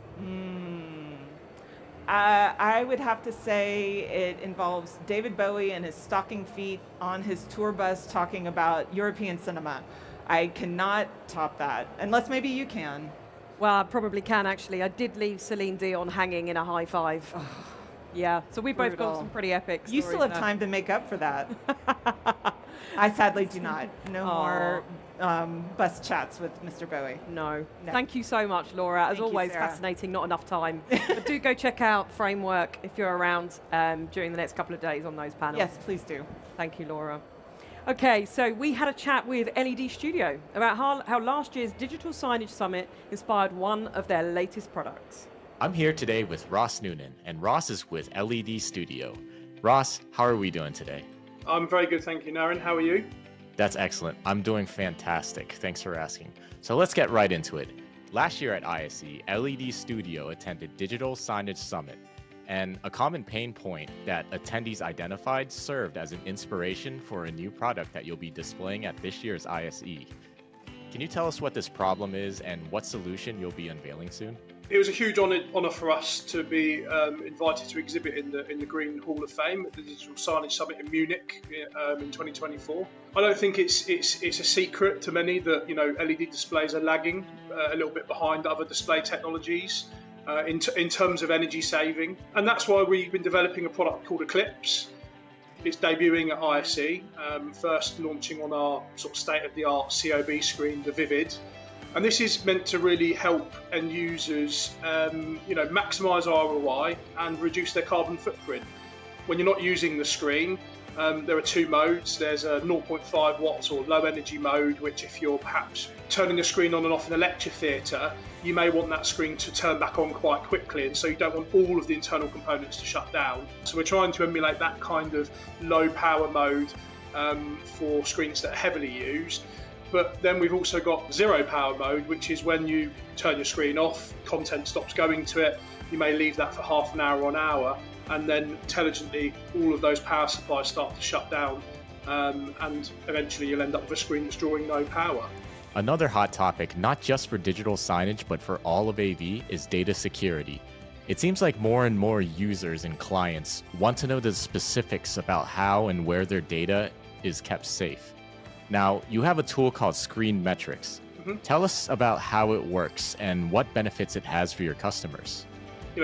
I would have to say it involves David Bowie and his stocking feet on his tour bus talking about European cinema. I cannot top that, unless maybe you can. Well, I probably can, actually. I did leave Celine Dion hanging in a high five. Yeah, so we both got some pretty epic You still have time to make up for that. I sadly do not. No more bus chats with Mr. Bowie. No. Thank you so much, Laura. As Thank you, always, Sarah. fascinating, not enough time. But do go check out Framework if you're around during the next couple of days on those panels. Yes, please do. Thank you, Laura. Okay, so we had a chat with LED Studio about how last year's Digital Signage Summit inspired one of their latest products. I'm here today with Ross Noonan, and Ross is with LED Studio. Ross, how are we doing today? I'm very good, thank you, Naren. How are you? That's excellent. I'm doing fantastic. Thanks for asking. So let's get right into it. Last year at ISE, LED Studio attended Digital Signage Summit, and a common pain point that attendees identified served as an inspiration for a new product that you'll be displaying at this year's ISE. Can you tell us what this problem is and what solution you'll be unveiling soon? It was a huge honour for us to be invited to exhibit in the Green Hall of Fame at the Digital Signage Summit in Munich in 2024. I don't think it's a secret to many that LED displays are lagging a little bit behind other display technologies in terms of energy saving, and that's why we've been developing a product called Eclipse. It's debuting at ISE, first launching on our sort of state-of-the-art COB screen, the Vivid. And this is meant to really help end users, maximise ROI and reduce their carbon footprint. When you're not using the screen, there are two modes. There's a 0.5 watts or low energy mode, which if you're perhaps turning the screen on and off in a lecture theatre, you may want that screen to turn back on quite quickly, and so you don't want all of the internal components to shut down. So we're trying to emulate that kind of low power mode for screens that are heavily used. But then we've also got zero power mode, which is when you turn your screen off, content stops going to it, you may leave that for half an hour or an hour, and then intelligently all of those power supplies start to shut down, and eventually you'll end up with a screen that's drawing no power. Another hot topic, not just for digital signage, but for all of AV, is data security. It seems like more and more users and clients want to know the specifics about how and where their data is kept safe. Now, you have a tool called Screen Metrics. Tell us about how it works and what benefits it has for your customers.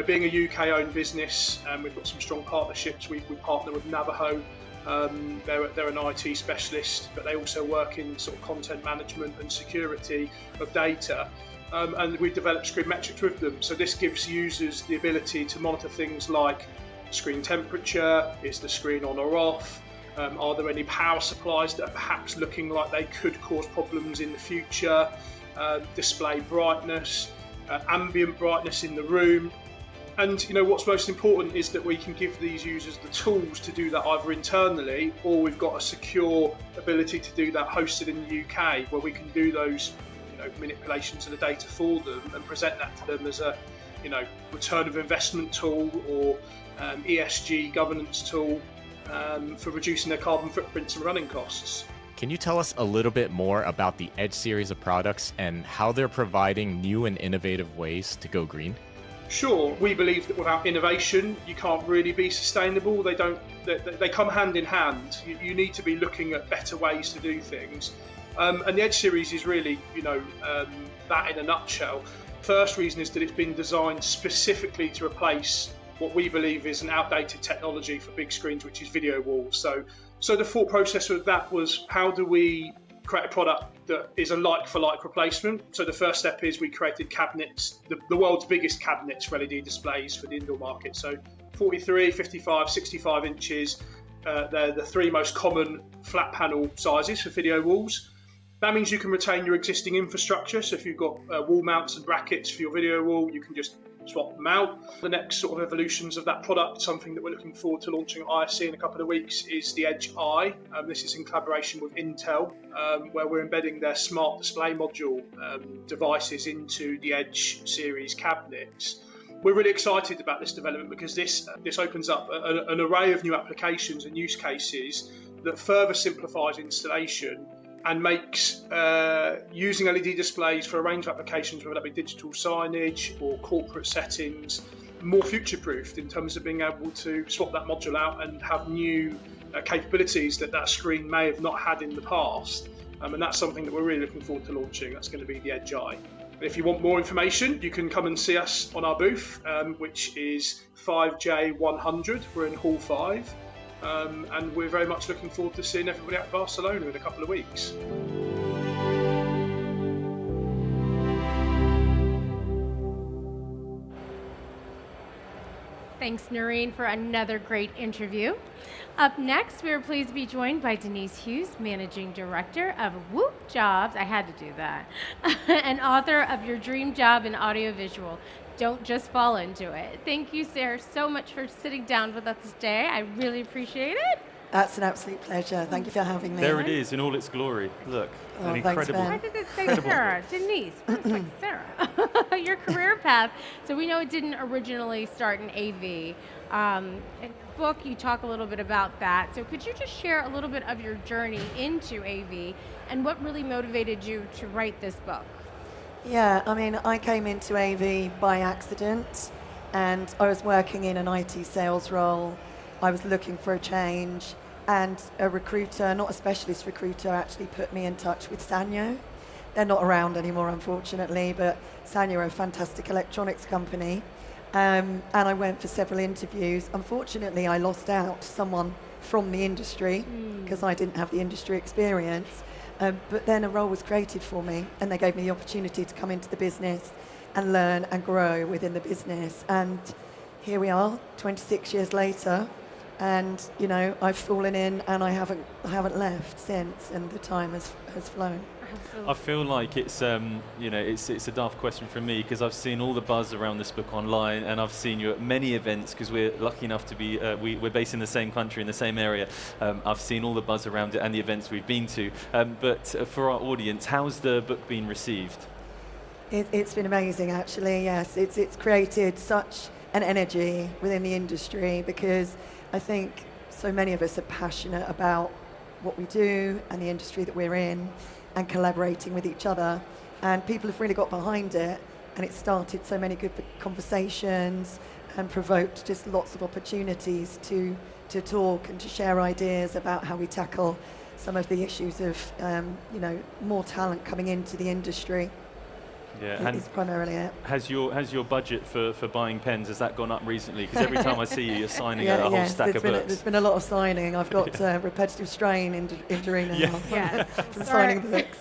Being a UK-owned business, we've got some strong partnerships. We partner with Navajo. They're an IT specialist, but they also work in sort of content management and security of data. And we've developed Screen Metrics with them. So this gives users the ability to monitor things like screen temperature, is the screen on or off, are there any power supplies that are perhaps looking like they could cause problems in the future, display brightness, ambient brightness in the room. And what's most important is that we can give these users the tools to do that either internally, or we've got a secure ability to do that hosted in the UK, where we can do those manipulations of the data for them and present that to them as a return of investment tool or ESG governance tool for reducing their carbon footprints and running costs. Can you tell us a little bit more about the Edge series of products and how they're providing new and innovative ways to go green? Sure, we believe that without innovation, you can't really be sustainable. They come hand in hand. You need to be looking at better ways to do things. And the Edge series is really, that in a nutshell. First reason is that it's been designed specifically to replace what we believe is an outdated technology for big screens, which is video walls. So the thought process with that was, how do we create a product that is a like-for-like replacement? So the first step is we created cabinets, the world's biggest cabinets for LED displays for the indoor market. So 43, 55, 65 inches. They're the three most common flat panel sizes for video walls. That means you can retain your existing infrastructure. So if you've got wall mounts and brackets for your video wall, you can just swap them out. The next sort of evolutions of that product, something that we're looking forward to launching at ISE in a couple of weeks, is the Edge Eye. This is in collaboration with Intel, where we're embedding their smart display module devices into the Edge series cabinets. We're really excited about this development because this opens up an array of new applications and use cases that further simplifies installation and makes using LED displays for a range of applications, whether that be digital signage or corporate settings, more future-proofed in terms of being able to swap that module out and have new capabilities that screen may have not had in the past. And that's something that we're really looking forward to launching. That's going to be the Edge Eye. If you want more information, you can come and see us on our booth, which is 5J100. We're in Hall 5. And we're very much looking forward to seeing everybody at Barcelona in a couple of weeks. Thanks, Noreen, for another great interview. Up next, we are pleased to be joined by Denise Hughes, Managing Director of Whoop Jobs, I had to do that, and author of Your Dream Job in Audiovisual. Don't just fall into it. Thank you, Sarah, so much for sitting down with us today. I really appreciate it. That's an absolute pleasure. Thank you for having me. There it is in all its glory. Look, Oh, an thanks, incredible. Ben. Why did it say Sarah? Denise. It's like Sarah. Your career path. So we know it didn't originally start in AV. In your book, you talk a little bit about that. So could you just share a little bit of your journey into AV and what really motivated you to write this book? Yeah, I mean, I came into AV by accident, and I was working in an IT sales role. I was looking for a change, and a recruiter, not a specialist recruiter, actually put me in touch with Sanyo. They're not around anymore, unfortunately, but Sanyo are a fantastic electronics company. And I went for several interviews. Unfortunately, I lost out to someone from the industry because I didn't have the industry experience. But then a role was created for me, and they gave me the opportunity to come into the business and learn and grow within the business. And here we are, 26 years later, and you know, I've fallen in, and I haven't left since, and the time has flown. I feel like it's it's a daft question from me because I've seen all the buzz around this book online, and I've seen you at many events because we're lucky enough to be we're based in the same country in the same area. I've seen all the buzz around it and the events we've been to. But for our audience, how's the book been received? It's been amazing, actually. Yes, it's created such an energy within the industry because I think so many of us are passionate about what we do and the industry that we're in, and collaborating with each other, and people have really got behind it, and it started so many good conversations and provoked just lots of opportunities to talk and to share ideas about how we tackle some of the issues of more talent coming into the industry. Yeah, and it's primarily it. Has your budget for buying pens, has that gone up recently? Because every time I see you, you're signing a whole stack of books. There's been a lot of signing. I've got repetitive strain injury now from signing books.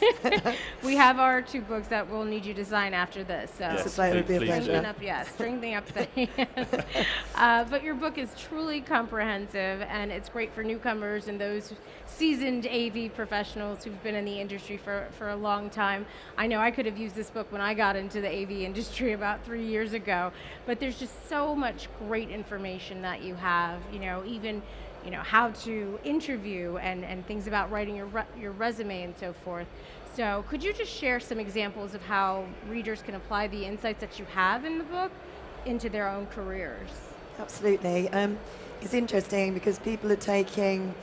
We have our 2 books that we'll need you to sign after this. So Yes, it would be a pleasure. Strengthening up the hands. But your book is truly comprehensive, and it's great for newcomers and those seasoned AV professionals who've been in the industry for a long time. I know I could have used this book when I got into the AV industry about 3 years ago, but there's just so much great information that you have, even how to interview and things about writing your resume and so forth. So could you just share some examples of how readers can apply the insights that you have in the book into their own careers? Absolutely. It's interesting because people are taking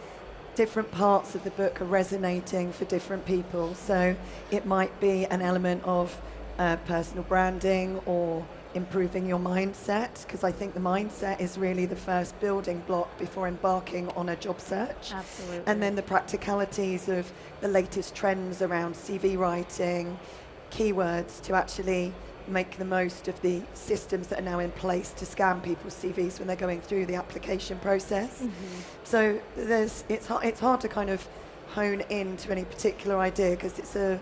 different parts of the book are resonating for different people. So it might be an element of personal branding or improving your mindset, because I think the mindset is really the first building block before embarking on a job search. Absolutely. And then the practicalities of the latest trends around CV writing, keywords to actually make the most of the systems that are now in place to scan people's CVs when they're going through the application process. Mm-hmm. So it's hard to kind of hone in to any particular idea because it's a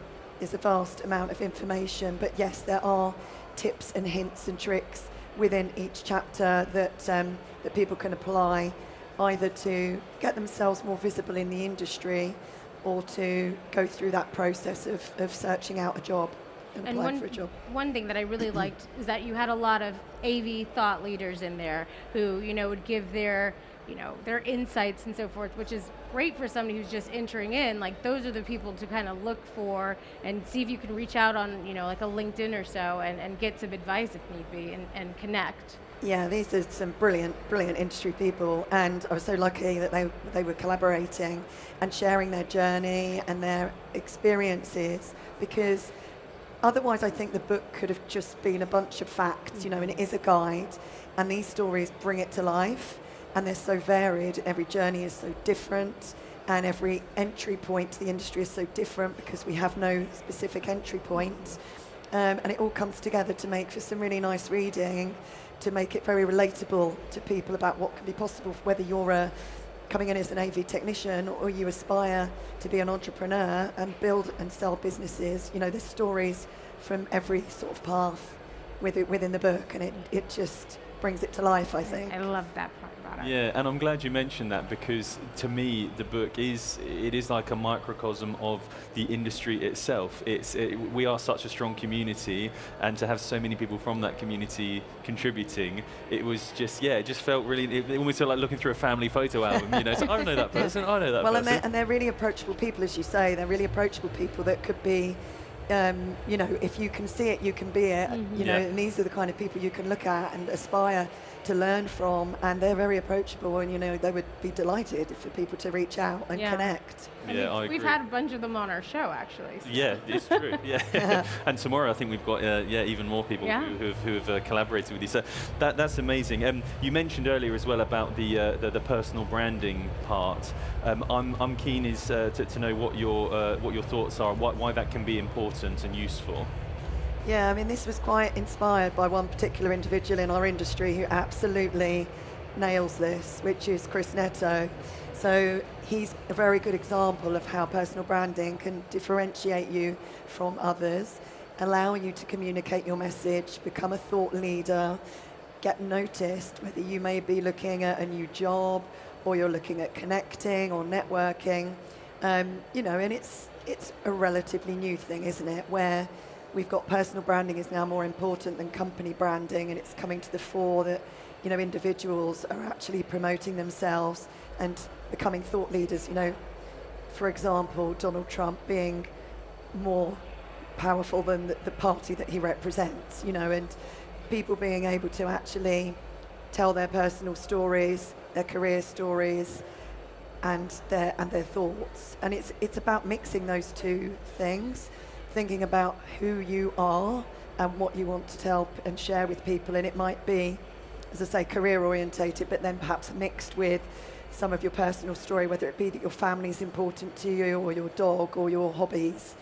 vast amount of information. But yes, there are tips and hints and tricks within each chapter that people can apply either to get themselves more visible in the industry or to go through that process of searching out a job. And one thing that I really liked is that you had a lot of AV thought leaders in there who, would give their insights and so forth, which is great for somebody who's just entering in. Like, those are the people to kind of look for and see if you can reach out on, like a LinkedIn or so and get some advice if need be and connect. Yeah, these are some brilliant industry people, and I was so lucky that they were collaborating and sharing their journey and their experiences, because otherwise, I think the book could have just been a bunch of facts, and it is a guide, and these stories bring it to life, and they're so varied. Every journey is so different, and every entry point to the industry is so different because we have no specific entry point, and it all comes together to make for some really nice reading, to make it very relatable to people about what can be possible, whether you're coming in as an AV technician or you aspire to be an entrepreneur and build and sell businesses. There's stories from every sort of path within the book, and it just brings it to life, I think. I love that part about it. Yeah, and I'm glad you mentioned that, because to me the book is like a microcosm of the industry itself. We are such a strong community, and to have so many people from that community contributing, it was just it just felt really, it almost felt like looking through a family photo album. You know, so I know that person, I know that person. Well, and they're really approachable people, as you say. They're really approachable people that could be, you know, if you can see it, you can be it. You know, and these are the kind of people you can look at and aspire to learn from, and they're very approachable, and you know, they would be delighted for people to reach out and connect. I We've agree. had a bunch of them on our show, actually. So. Yeah, it's true. Yeah, and tomorrow I think we've got even more people who have collaborated with you. So that's amazing. You mentioned earlier as well about the personal branding part. I'm keen to know what your thoughts are, why that can be important and useful. Yeah, I mean, this was quite inspired by one particular individual in our industry who absolutely nails this, which is Chris Netto. So he's a very good example of how personal branding can differentiate you from others, allowing you to communicate your message, become a thought leader, get noticed, whether you may be looking at a new job or you're looking at connecting or networking. You know, and it's a relatively new thing, isn't it, where we've got personal branding is now more important than company branding, and it's coming to the fore that, you know, individuals are actually promoting themselves and becoming thought leaders. You know, for example, Donald Trump being more powerful than the party that he represents, you know, and people being able to actually tell their personal stories, their career stories, and their thoughts. And it's about mixing those two things, thinking about who you are and what you want to tell and share with people. And it might be, as I say, career orientated, but then perhaps mixed with some of your personal story, whether it be that your family is important to you, or your dog, or your hobbies.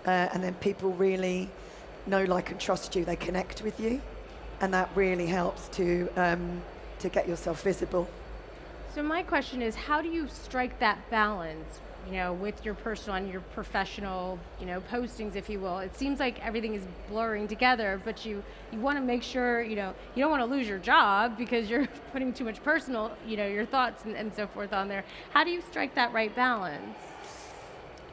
And then people really know, like, and trust you. They connect with you, and that really helps to get yourself visible. So my question is, how do you strike that balance, you know, with your personal and your professional, you know, postings, if you will? It seems like everything is blurring together, but you want to make sure, you know, you don't want to lose your job because you're putting too much personal, you know, your thoughts and so forth on there. How do you strike that right balance?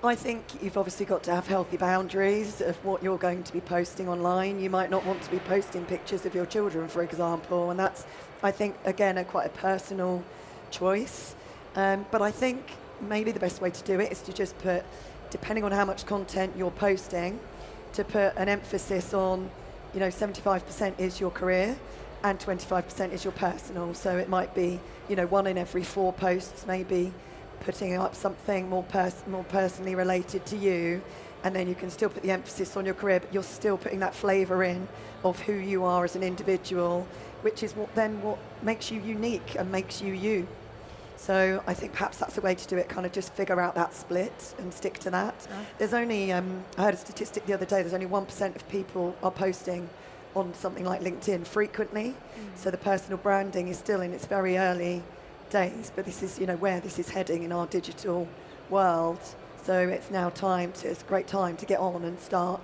I think you've obviously got to have healthy boundaries of what you're going to be posting online. You might not want to be posting pictures of your children, for example, and that's, I think, again, quite a personal choice. But I think maybe the best way to do it is to just put, depending on how much content you're posting, to put an emphasis on, you know, 75% is your career and 25% is your personal. So it might be, you know, 1 in every 4 posts maybe putting up something more personally related to you, and then you can still put the emphasis on your career, but you're still putting that flavour in of who you are as an individual, which is what makes you unique and makes you you. So I think perhaps that's a way to do it, kind of just figure out that split and stick to that. There's only, I heard a statistic the other day, there's only 1% of people are posting on something like LinkedIn frequently. So the personal branding is still in its very early days, but this is, you know, where this is heading in our digital world. So it's now it's a great time to get on and start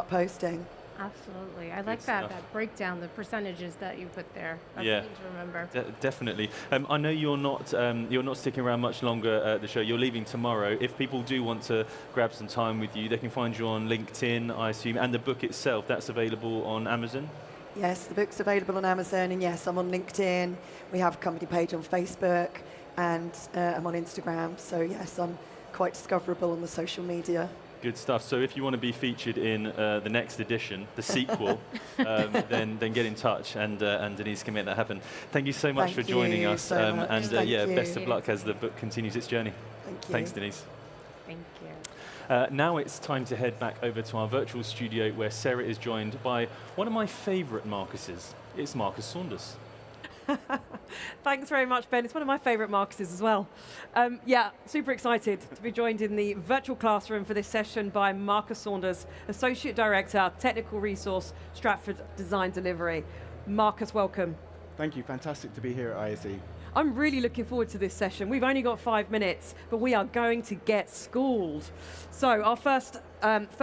posting. Absolutely. I like that breakdown, the percentages that you put there. That's Yeah, neat to remember. Definitely. I know you're not sticking around much longer at the show. You're leaving tomorrow. If people do want to grab some time with you, they can find you on LinkedIn, I assume, and the book itself, that's available on Amazon? Yes, the book's available on Amazon, and yes, I'm on LinkedIn. We have a company page on Facebook, and I'm on Instagram. So yes, I'm quite discoverable on the social media. Good stuff. So if you want to be featured in the next edition, the sequel, then get in touch, and Denise can make that happen. Thank you so much for joining us, so much. and Thank you. best of luck as the book continues its journey. Thank you. Thanks, Denise. Thank you. Now it's time to head back over to our virtual studio, where Sarah is joined by one of my favourite Marcuses. It's Marcus Saunders. Thanks very much, Ben. It's one of my favourite Marcuses as well. Yeah, super excited to be joined in the virtual classroom for this session by Marcus Saunders, Associate Director, Technical Resource, Stratford Design Delivery. Marcus, welcome. Thank you. Fantastic to be here at ISE. I'm really looking forward to this session. We've only got 5 minutes, but we are going to get schooled. So our first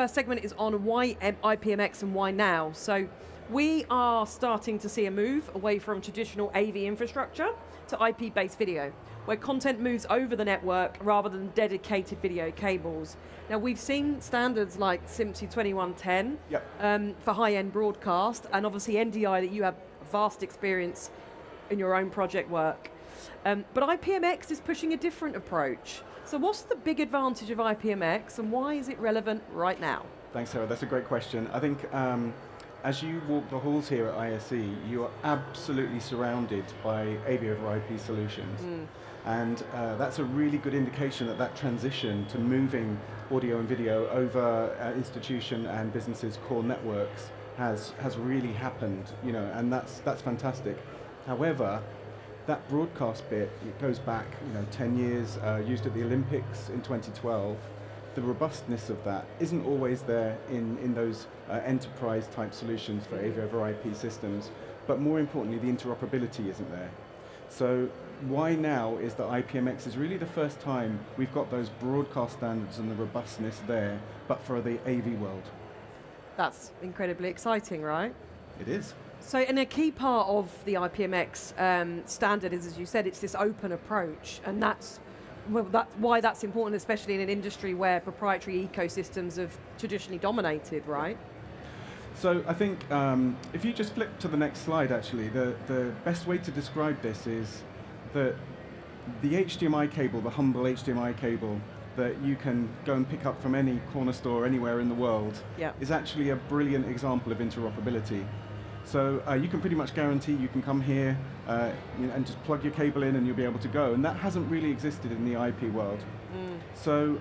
segment is on why IPMX and why now. So we are starting to see a move away from traditional AV infrastructure to IP-based video, where content moves over the network rather than dedicated video cables. Now, we've seen standards like SIMC 2110 for high-end broadcast, and obviously NDI that you have vast experience in your own project work. But IPMX is pushing a different approach. So what's the big advantage of IPMX, and why is it relevant right now? Thanks, Sarah. That's a great question. I think as you walk the halls here at ISE, you are absolutely surrounded by AV over IP solutions. And that's a really good indication that that transition to moving audio and video over institution and businesses' core networks has really happened, you know, and that's fantastic. However, that broadcast bit, it goes back, 10 years, used at the Olympics in 2012. The robustness of that isn't always there in those enterprise type solutions for AV over IP systems, but more importantly, the interoperability isn't there. So why now is that IPMX is really the first time we've got those broadcast standards and the robustness there, but for the AV world. That's incredibly exciting, right? It is. So, and a key part of the IPMX standard is, as you said, it's this open approach, and that's why that's important, especially in an industry where proprietary ecosystems have traditionally dominated, right? So I think if you just flip to the next slide, actually, the best way to describe this is that the HDMI cable, the humble HDMI cable that you can go and pick up from any corner store anywhere in the world, is actually a brilliant example of interoperability. So you can pretty much guarantee you can come here and just plug your cable in and you'll be able to go. And that hasn't really existed in the IP world. So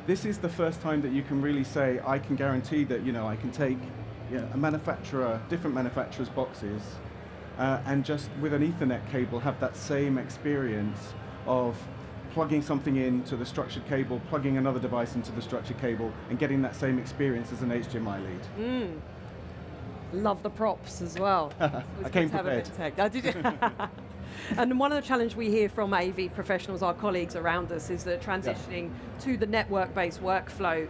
this is the first time that you can really say, I can guarantee that I can take a manufacturer, different manufacturers' boxes, and just with an Ethernet cable have that same experience of plugging something into the structured cable, plugging another device into the structured cable, and getting that same experience as an HDMI lead. Love the props as well. I came prepared. Did you? And one of the challenges we hear from AV professionals, our colleagues around us, is that transitioning to the network-based workflow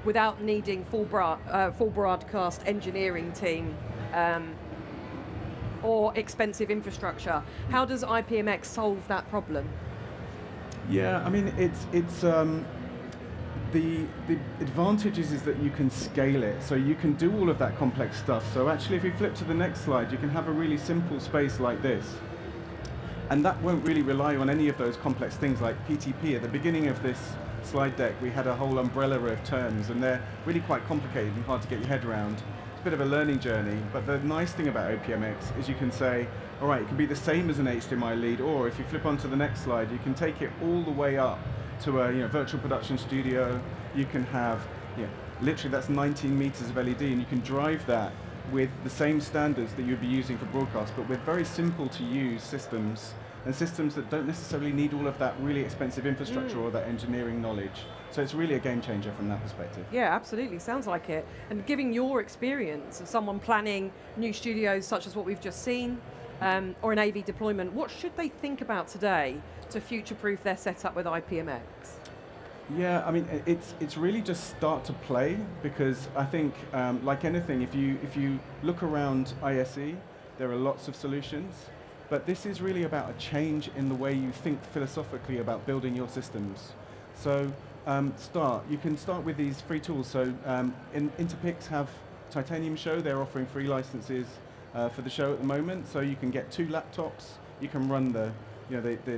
without needing full broadcast engineering team or expensive infrastructure. How does IPMX solve that problem? Yeah, I mean, it's the advantage is that you can scale it, so you can do all of that complex stuff. So actually, if we flip to the next slide, you can have a really simple space like this. And that won't really rely on any of those complex things like PTP. At the beginning of this slide deck, we had a whole umbrella of terms, and they're really quite complicated and hard to get your head around. It's a bit of a learning journey, but the nice thing about IPMX is you can say, all right, it can be the same as an HDMI lead, or if you flip onto the next slide, you can take it all the way up to a virtual production studio. You can have, literally that's 19 meters of LED, and you can drive that with the same standards that you'd be using for broadcast, but with very simple to use systems, and systems that don't necessarily need all of that really expensive infrastructure or that engineering knowledge. So it's really a game changer from that perspective. Yeah, absolutely, sounds like it. And giving your experience of someone planning new studios such as what we've just seen, or an AV deployment, what should they think about today to future-proof their setup with IPMX? Yeah, I mean, it's really just start to play, because I think, like anything, if you look around ISE, there are lots of solutions, but this is really about a change in the way you think philosophically about building your systems. So you can start with these free tools. So Interpix have Titanium Show, they're offering free licenses for the show at the moment, so you can get 2 laptops, you can run the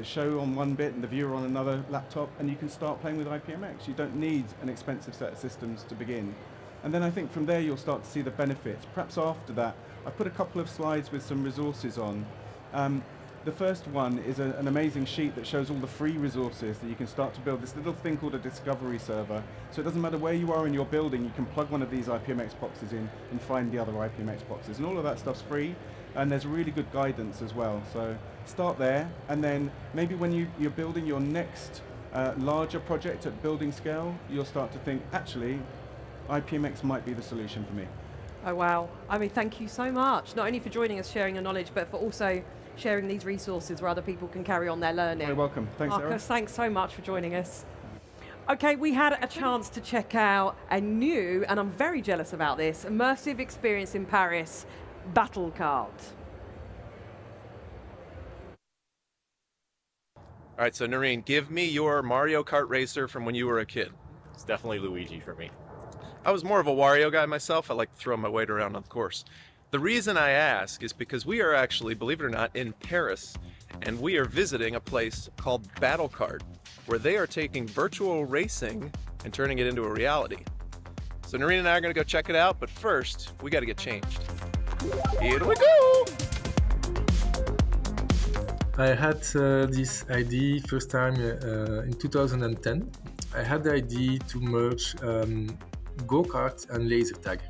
show on one bit and the viewer on another laptop, and you can start playing with IPMX. You don't need an expensive set of systems to begin. And then I think from there you'll start to see the benefits. Perhaps after that, I put a couple of slides with some resources on. The first one is an amazing sheet that shows all the free resources that you can start to build this little thing called a discovery server. So it doesn't matter where you are in your building, you can plug one of these IPMX boxes in and find the other IPMX boxes. And all of that stuff's free, and there's really good guidance as well. So start there, and then maybe when you're building your next larger project at building scale, you'll start to think, actually, IPMX might be the solution for me. Oh, wow. I mean, thank you so much, not only for joining us, sharing your knowledge, but for also sharing these resources where other people can carry on their learning. You're welcome. Thanks, Sarah. Marcus, thanks so much for joining us. Okay, we had a chance to check out a new, and I'm very jealous about this, immersive experience in Paris, Battle Kart. All right, so Noreen, give me your Mario Kart racer from when you were a kid. It's definitely Luigi for me. I was more of a Wario guy myself. I like to throw my weight around on the course. The reason I ask is because we are actually, believe it or not, in Paris, and we are visiting a place called Battle Kart, where they are taking virtual racing and turning it into a reality. So Noreen and I are gonna go check it out, but first, we gotta get changed. Here we go! I had this idea first time in 2010. I had the idea to merge go-kart and laser tag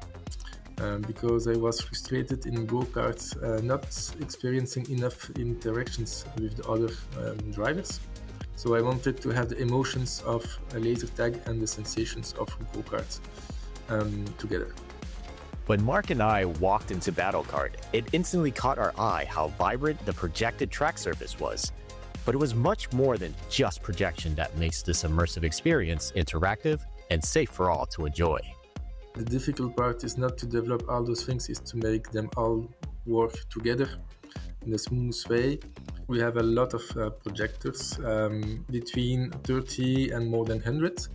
because I was frustrated in go-karts not experiencing enough interactions with the other drivers. So I wanted to have the emotions of a laser tag and the sensations of go-karts together. When Mark and I walked into Battle Kart, it instantly caught our eye how vibrant the projected track surface was. But it was much more than just projection that makes this immersive experience interactive and safe for all to enjoy. The difficult part is not to develop all those things, is to make them all work together in a smooth way. We have a lot of projectors, between 30 and more than 100.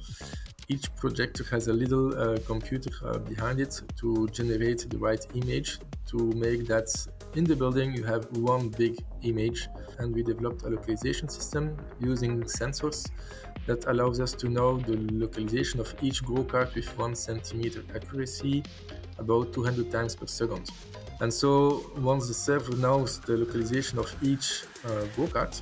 Each projector has a little computer behind it to generate the right image, to make that in the building you have one big image. And we developed a localization system using sensors that allows us to know the localization of each go-kart with 1 centimeter accuracy, about 200 times per second. And so once the server knows the localization of each go-kart,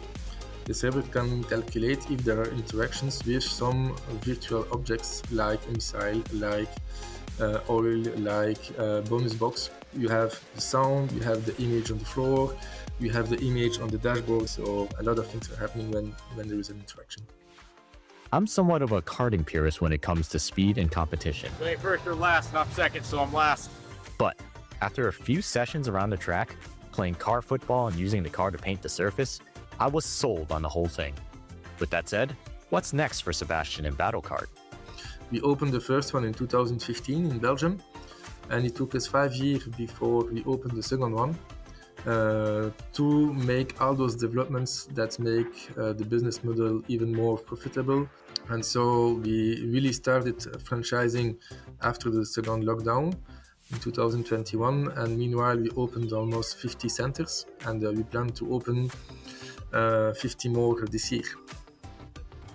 the server can calculate if there are interactions with some virtual objects like a missile, like oil, like bonus box. You have the sound, you have the image on the floor, you have the image on the dashboard, so a lot of things are happening when there is an interaction. I'm somewhat of a karting purist when it comes to speed and competition. Wait, first or last, not second, so I'm last. But after a few sessions around the track, playing car football and using the car to paint the surface, I was sold on the whole thing. With that said, what's next for Sebastian in Battle Kart? We opened the first one in 2015 in Belgium, and it took us 5 years before we opened the second one to make all those developments that make the business model even more profitable. And so we really started franchising after the second lockdown in 2021, and meanwhile we opened almost 50 centers, and we plan to open 50 more this year.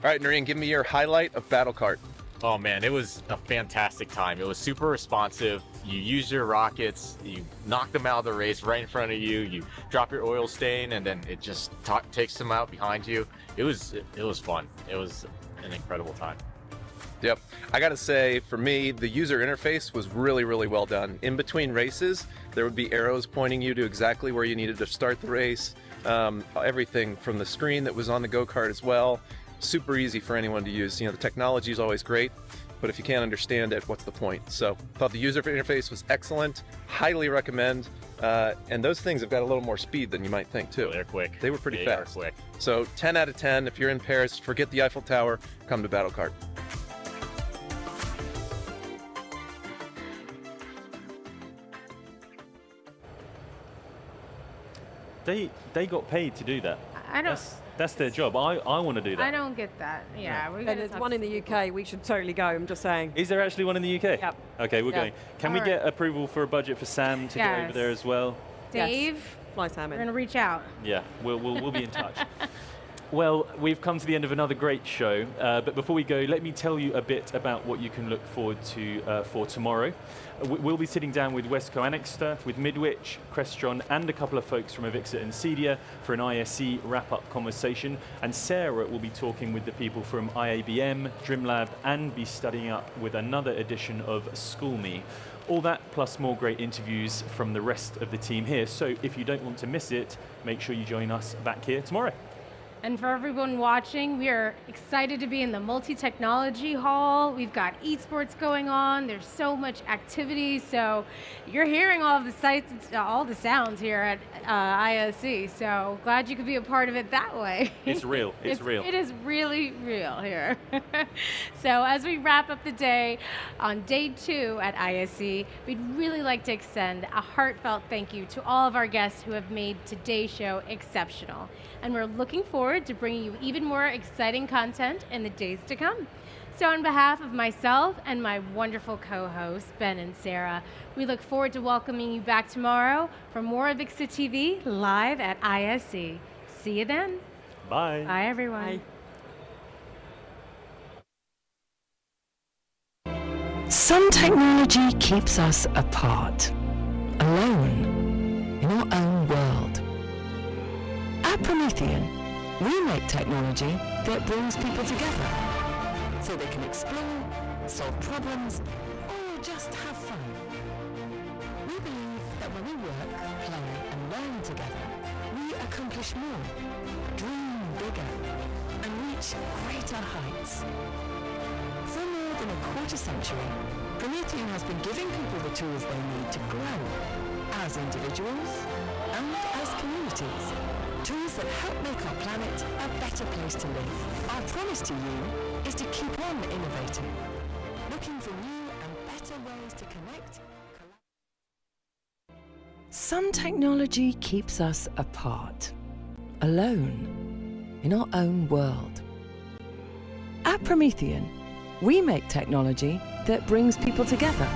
All right, Noreen, give me your highlight of Battle Kart. Oh man, it was a fantastic time. It was super responsive. You use your rockets, you knock them out of the race right in front of you, you drop your oil stain, and then it just takes them out behind you. It was fun. It was an incredible time. Yep. I got to say, for me, the user interface was really, really well done. In between races, there would be arrows pointing you to exactly where you needed to start the race. Everything from the screen that was on the go-kart as well. Super easy for anyone to use. You know, the technology is always great, but if you can't understand it, what's the point? So I thought the user interface was excellent. Highly recommend. And those things have got a little more speed than you might think too. They're quick. They were pretty fast. Quick. So 10 out of 10. If you're in Paris, forget the Eiffel Tower, come to Battle Kart. They got paid to do that. I don't. That's their job. I want to do that. I don't get that. Yeah, we're And gonna there's talk one in the UK. We should totally go. I'm just saying. Is there actually one in the UK? Yep. Okay, we're Yeah. going. Can we All get approval for a budget for Sam to get over Yes. there as well? Dave, fly Sam we're in. gonna reach out. Yeah, we'll be in touch. Well, we've come to the end of another great show, but before we go, let me tell you a bit about what you can look forward to for tomorrow. We'll be sitting down with Wesco Annexter, with Midwich, Crestron, and a couple of folks from AVIXA and CEDIA for an ISE wrap-up conversation, and Sarah will be talking with the people from IABM, DreamLab, and be studying up with another edition of School Me. All that plus more great interviews from the rest of the team here, so if you don't want to miss it, make sure you join us back here tomorrow. And for everyone watching, we are excited to be in the multi-technology hall. We've got eSports going on. There's so much activity. So you're hearing all of the sights, all the sounds here at ISE. So glad you could be a part of it that way. It's real. It's real. It is really real here. So as we wrap up the day on day 2 at ISE, we'd really like to extend a heartfelt thank you to all of our guests who have made today's show exceptional. And we're looking forward to bringing you even more exciting content in the days to come. So on behalf of myself and my wonderful co-hosts, Ben and Sarah, we look forward to welcoming you back tomorrow for more AVIXA TV live at ISE. See you then. Bye. Bye, everyone. Some technology keeps us apart, alone, in our own world. At Promethean, we make technology that brings people together, so they can explore, solve problems, or just have fun. We believe that when we work, play, and learn together, we accomplish more, dream bigger, and reach greater heights. For more than a quarter century, Promethean has been giving people the tools they need to grow, as individuals and as communities. Tools that help make our planet a better place to live. Our promise to you is to keep on innovating, looking for new and better ways to connect. Some technology keeps us apart, alone, in our own world. At Promethean, we make technology that brings people together,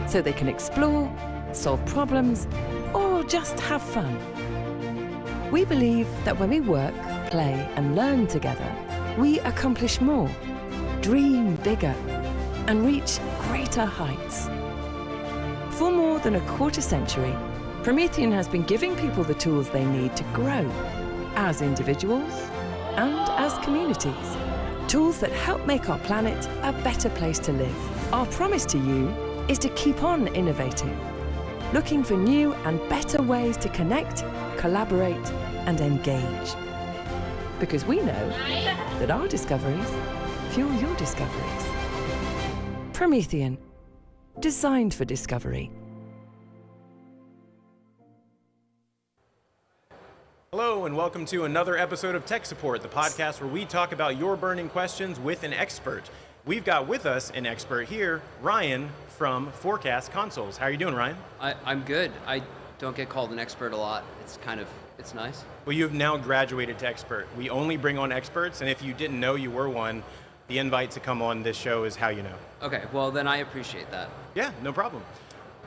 so they can explore, solve problems, or just have fun. We believe that when we work, play, and learn together, we accomplish more, dream bigger, and reach greater heights. For more than a quarter century, Promethean has been giving people the tools they need to grow, as individuals and as communities. Tools that help make our planet a better place to live. Our promise to you is to keep on innovating, looking for new and better ways to connect, collaborate, and engage. Because we know that our discoveries fuel your discoveries. Promethean, designed for discovery. Hello and welcome to another episode of Tech Support, the podcast where we talk about your burning questions with an expert. We've got with us an expert here, Ryan from Forecast Consoles. How are you doing, Ryan? I'm good. I don't get called an expert a lot. It's nice. Well, you've now graduated to expert. We only bring on experts, and if you didn't know you were one, the invite to come on this show is how you know. Okay, well then I appreciate that. Yeah, no problem.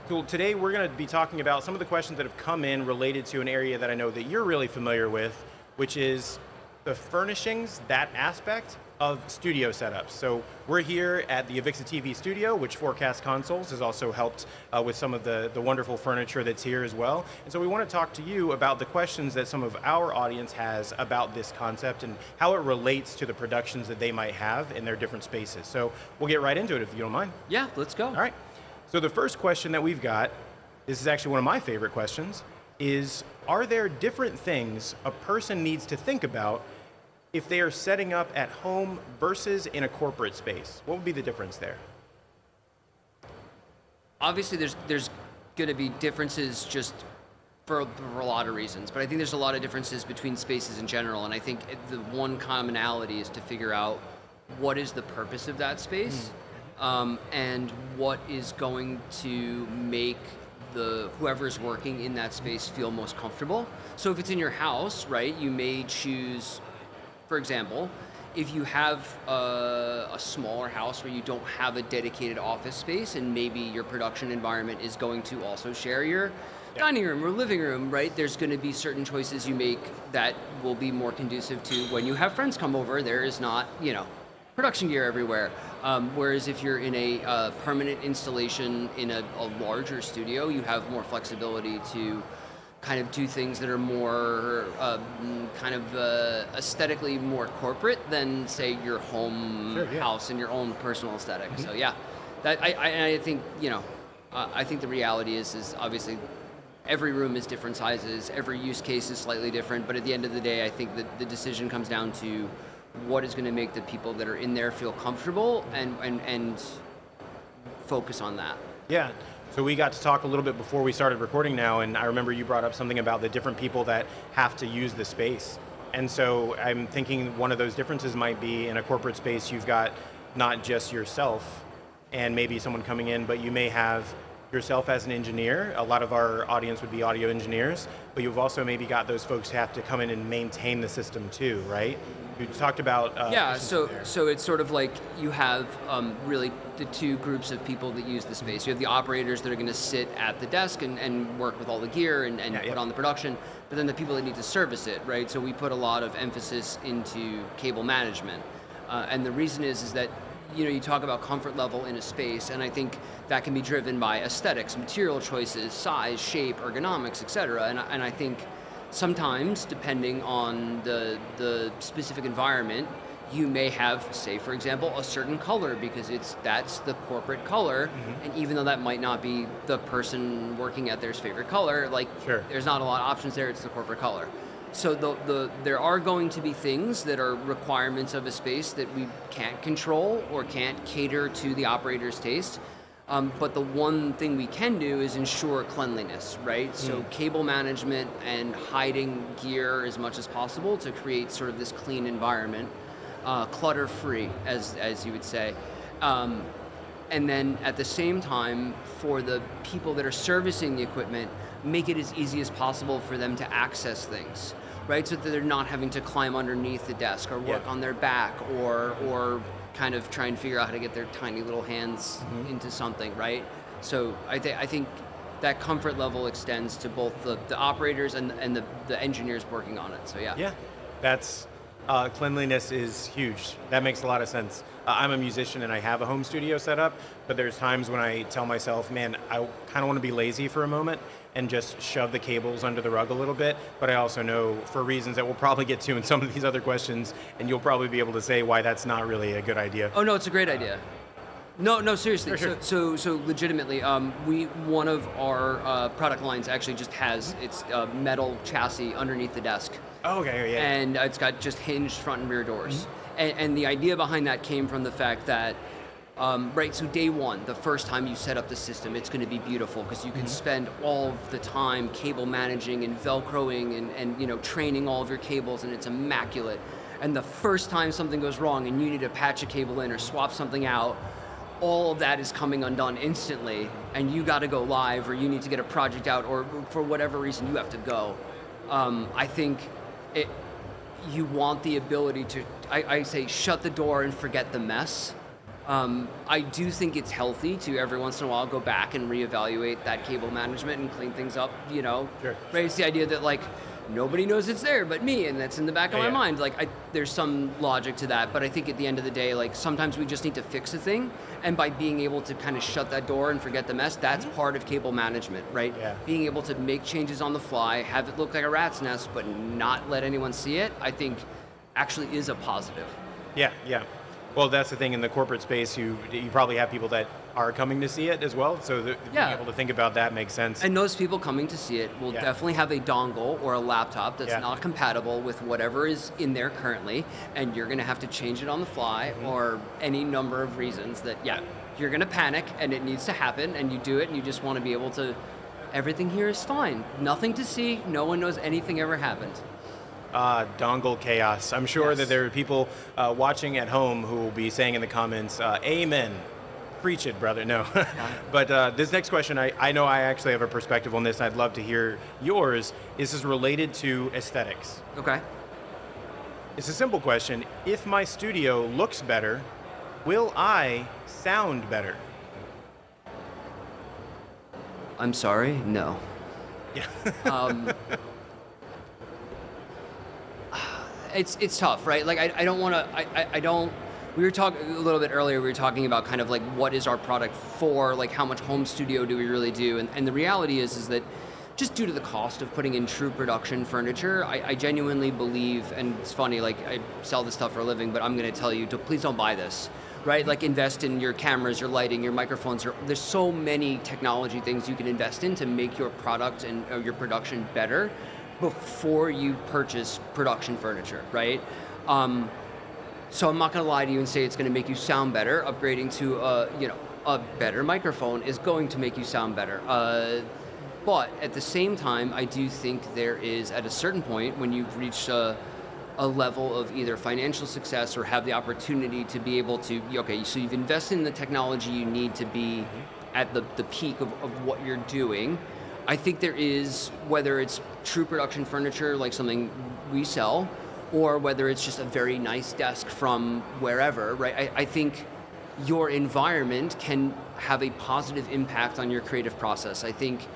Cool. Today we're going to be talking about some of the questions that have come in related to an area that I know that you're really familiar with, which is the furnishings, that aspect of studio setups. So we're here at the AVIXA TV studio, which Forecast Consoles has also helped with some of the wonderful furniture that's here as well. And so we want to talk to you about the questions that some of our audience has about this concept and how it relates to the productions that they might have in their different spaces. So we'll get right into it if you don't mind. Yeah, let's go. All right. So the first question that we've got, this is actually one of my favorite questions, is are there different things a person needs to think about if they are setting up at home versus in a corporate space? What would be the difference there? Obviously, there's going to be differences just for a lot of reasons, but I think there's a lot of differences between spaces in general, and I think the one commonality is to figure out what is the purpose of that space, and what is going to make whoever's working in that space feel most comfortable. So if it's in your house, right, you may choose, for example, if you have a smaller house where you don't have a dedicated office space and maybe your production environment is going to also share your dining room or living room, right? There's going to be certain choices you make that will be more conducive to when you have friends come over, there is not, production gear everywhere. Whereas if you're in a permanent installation in a larger studio, you have more flexibility to kind of do things that are more aesthetically more corporate than, say, your home house and your own personal aesthetic. So yeah, that I think I think the reality is obviously every room is different sizes, every use case is slightly different, but at the end of the day, I think that the decision comes down to what is going to make the people that are in there feel comfortable and focus on that. Yeah. So we got to talk a little bit before we started recording now, and I remember you brought up something about the different people that have to use the space. And so I'm thinking one of those differences might be in a corporate space, you've got not just yourself and maybe someone coming in, but you may have yourself as an engineer. A lot of our audience would be audio engineers, but you've also maybe got those folks who have to come in and maintain the system too, right? You talked about... so it's sort of like you have really the two groups of people that use the space. You have the operators that are going to sit at the desk and work with all the gear and put on the production, but then the people that need to service it, right? So we put a lot of emphasis into cable management. And the reason is that you talk about comfort level in a space, and I think that can be driven by aesthetics, material choices, size, shape, ergonomics, etc. And I think sometimes, depending on the specific environment, you may have, say for example, a certain color because that's the corporate color, and even though that might not be the person working at their's favorite color, there's not a lot of options there, it's the corporate color. So there are going to be things that are requirements of a space that we can't control or can't cater to the operator's taste. But the one thing we can do is ensure cleanliness, right? So cable management and hiding gear as much as possible to create sort of this clean environment, clutter-free, as you would say. And then at the same time, for the people that are servicing the equipment, make it as easy as possible for them to access things, right? So that they're not having to climb underneath the desk or work on their back or kind of try and figure out how to get their tiny little hands into something, right? So I think that comfort level extends to both the operators and the engineers working on it, so yeah. Yeah, that's, cleanliness is huge. That makes a lot of sense. I'm a musician and I have a home studio set up, but there's times when I tell myself, man, I kind of want to be lazy for a moment and just shove the cables under the rug a little bit, but I also know for reasons that we'll probably get to in some of these other questions, and you'll probably be able to say why that's not really a good idea. Oh no, it's a great idea. No, seriously. Sure. So legitimately, one of our product lines actually just has its metal chassis underneath the desk. Oh, okay, yeah. And it's got just hinged front and rear doors. And the idea behind that came from the fact that, right, so day one, the first time you set up the system, it's going to be beautiful because you can spend all of the time cable managing and Velcroing and training all of your cables, and it's immaculate. And the first time something goes wrong and you need to patch a cable in or swap something out, all of that is coming undone instantly, and you got to go live, or you need to get a project out, or for whatever reason you have to go. I think you want the ability to, I say, shut the door and forget the mess. I do think it's healthy to every once in a while go back and reevaluate that cable management and clean things up, Sure. Right? It's the idea that nobody knows it's there but me, and that's in the back of my mind. There's some logic to that, but I think at the end of the day, sometimes we just need to fix a thing, and by being able to kind of shut that door and forget the mess, that's part of cable management, right? Yeah. Being able to make changes on the fly, have it look like a rat's nest, but not let anyone see it, I think actually is a positive. Yeah. Well, that's the thing in the corporate space. You probably have people that are coming to see it as well. So being able to think about that makes sense. And those people coming to see it will definitely have a dongle or a laptop that's not compatible with whatever is in there currently, and you're going to have to change it on the fly or any number of reasons that you're going to panic and it needs to happen, and you do it, and you just want to be able to. Everything here is fine. Nothing to see. No one knows anything ever happened. Dongle chaos. I'm sure that there are people watching at home who will be saying in the comments, amen. Preach it, brother. No. But this next question, I know I actually have a perspective on this. I'd love to hear yours. This is related to aesthetics. Okay. It's a simple question. If my studio looks better, will I sound better? I'm sorry? No. Yeah. It's tough, right? I don't want to, I don't, we were talking a little bit earlier, we were talking about kind of what is our product for, how much home studio do we really do? And the reality is that just due to the cost of putting in true production furniture, I genuinely believe, and it's funny, I sell this stuff for a living, but I'm going to tell you, please don't buy this. right? Like invest in your cameras, your lighting, your microphones. There's so many technology things you can invest in to make your product and your production better before you purchase production furniture, right? So I'm not going to lie to you and say it's going to make you sound better. Upgrading to a better microphone is going to make you sound better. But at the same time, I do think there is, at a certain point, when you've reached a level of either financial success or have the opportunity to be able to, okay, so you've invested in the technology you need to be at the peak of what you're doing. I think there is, whether it's true production furniture, like something we sell, or whether it's just a very nice desk from wherever, right? I think your environment can have a positive impact on your creative process. I think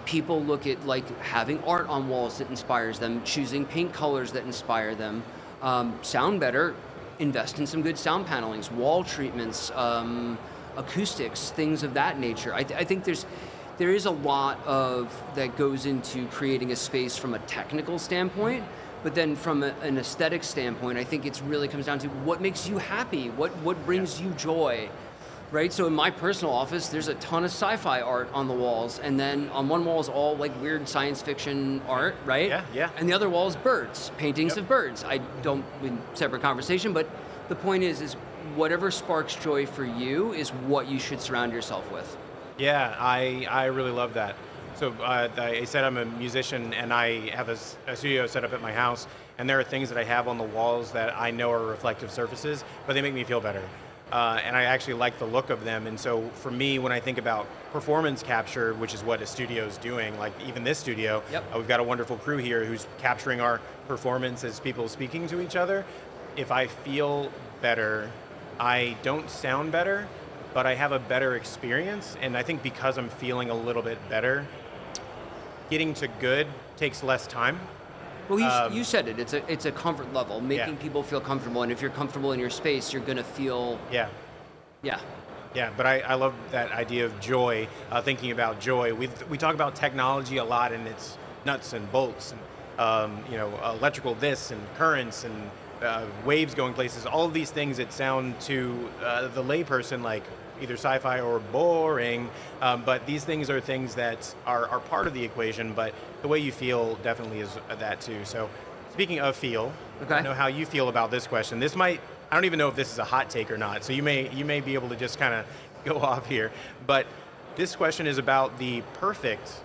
people look at like having art on walls that inspires them, choosing paint colors that inspire them, sound better, invest in some good sound panelings, wall treatments, acoustics, things of that nature. I think there is a lot of that goes into creating a space from a technical standpoint. But then from an aesthetic standpoint, I think it really comes down to what makes you happy, what brings you joy, right? So in my personal office, there's a ton of sci-fi art on the walls, and then on one wall is all like weird science fiction art, right? Yeah. And the other wall is birds, paintings of birds. Separate conversation, but the point is whatever sparks joy for you is what you should surround yourself with. Yeah, I really love that. So I said I'm a musician, and I have a studio set up at my house, and there are things that I have on the walls that I know are reflective surfaces, but they make me feel better. And I actually like the look of them. And so for me, when I think about performance capture, which is what a studio is doing, like even this studio, we've got a wonderful crew here who's capturing our performance as people speaking to each other. If I feel better, I don't sound better, but I have a better experience. And I think because I'm feeling a little bit better, getting to good takes less time. Well, you said it. It's a comfort level, making people feel comfortable. And if you're comfortable in your space, you're going to feel... Yeah. But I love that idea of joy, thinking about joy. We talk about technology a lot, and it's nuts and bolts, and electrical this and currents and waves going places. All of these things that sound to the layperson like either sci-fi or boring, but these things are things that are part of the equation, but the way you feel definitely is that too. So speaking of feel, I know how you feel about this question. I don't even know if this is a hot take or not, so you may be able to just kind of go off here, but this question is about the perfect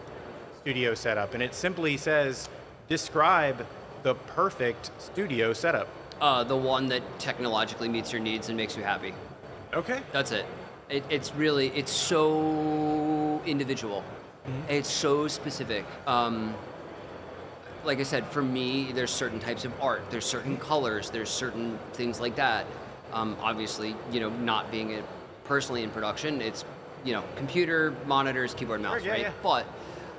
studio setup, and it simply says, describe the perfect studio setup. The one that technologically meets your needs and makes you happy. Okay. That's it. It's so individual. Mm-hmm. It's so specific. Like I said, for me, there's certain types of art, there's certain colors, there's certain things like that. Obviously, not being personally in production, it's, computer, monitors, keyboard, mouse, right? Yeah. But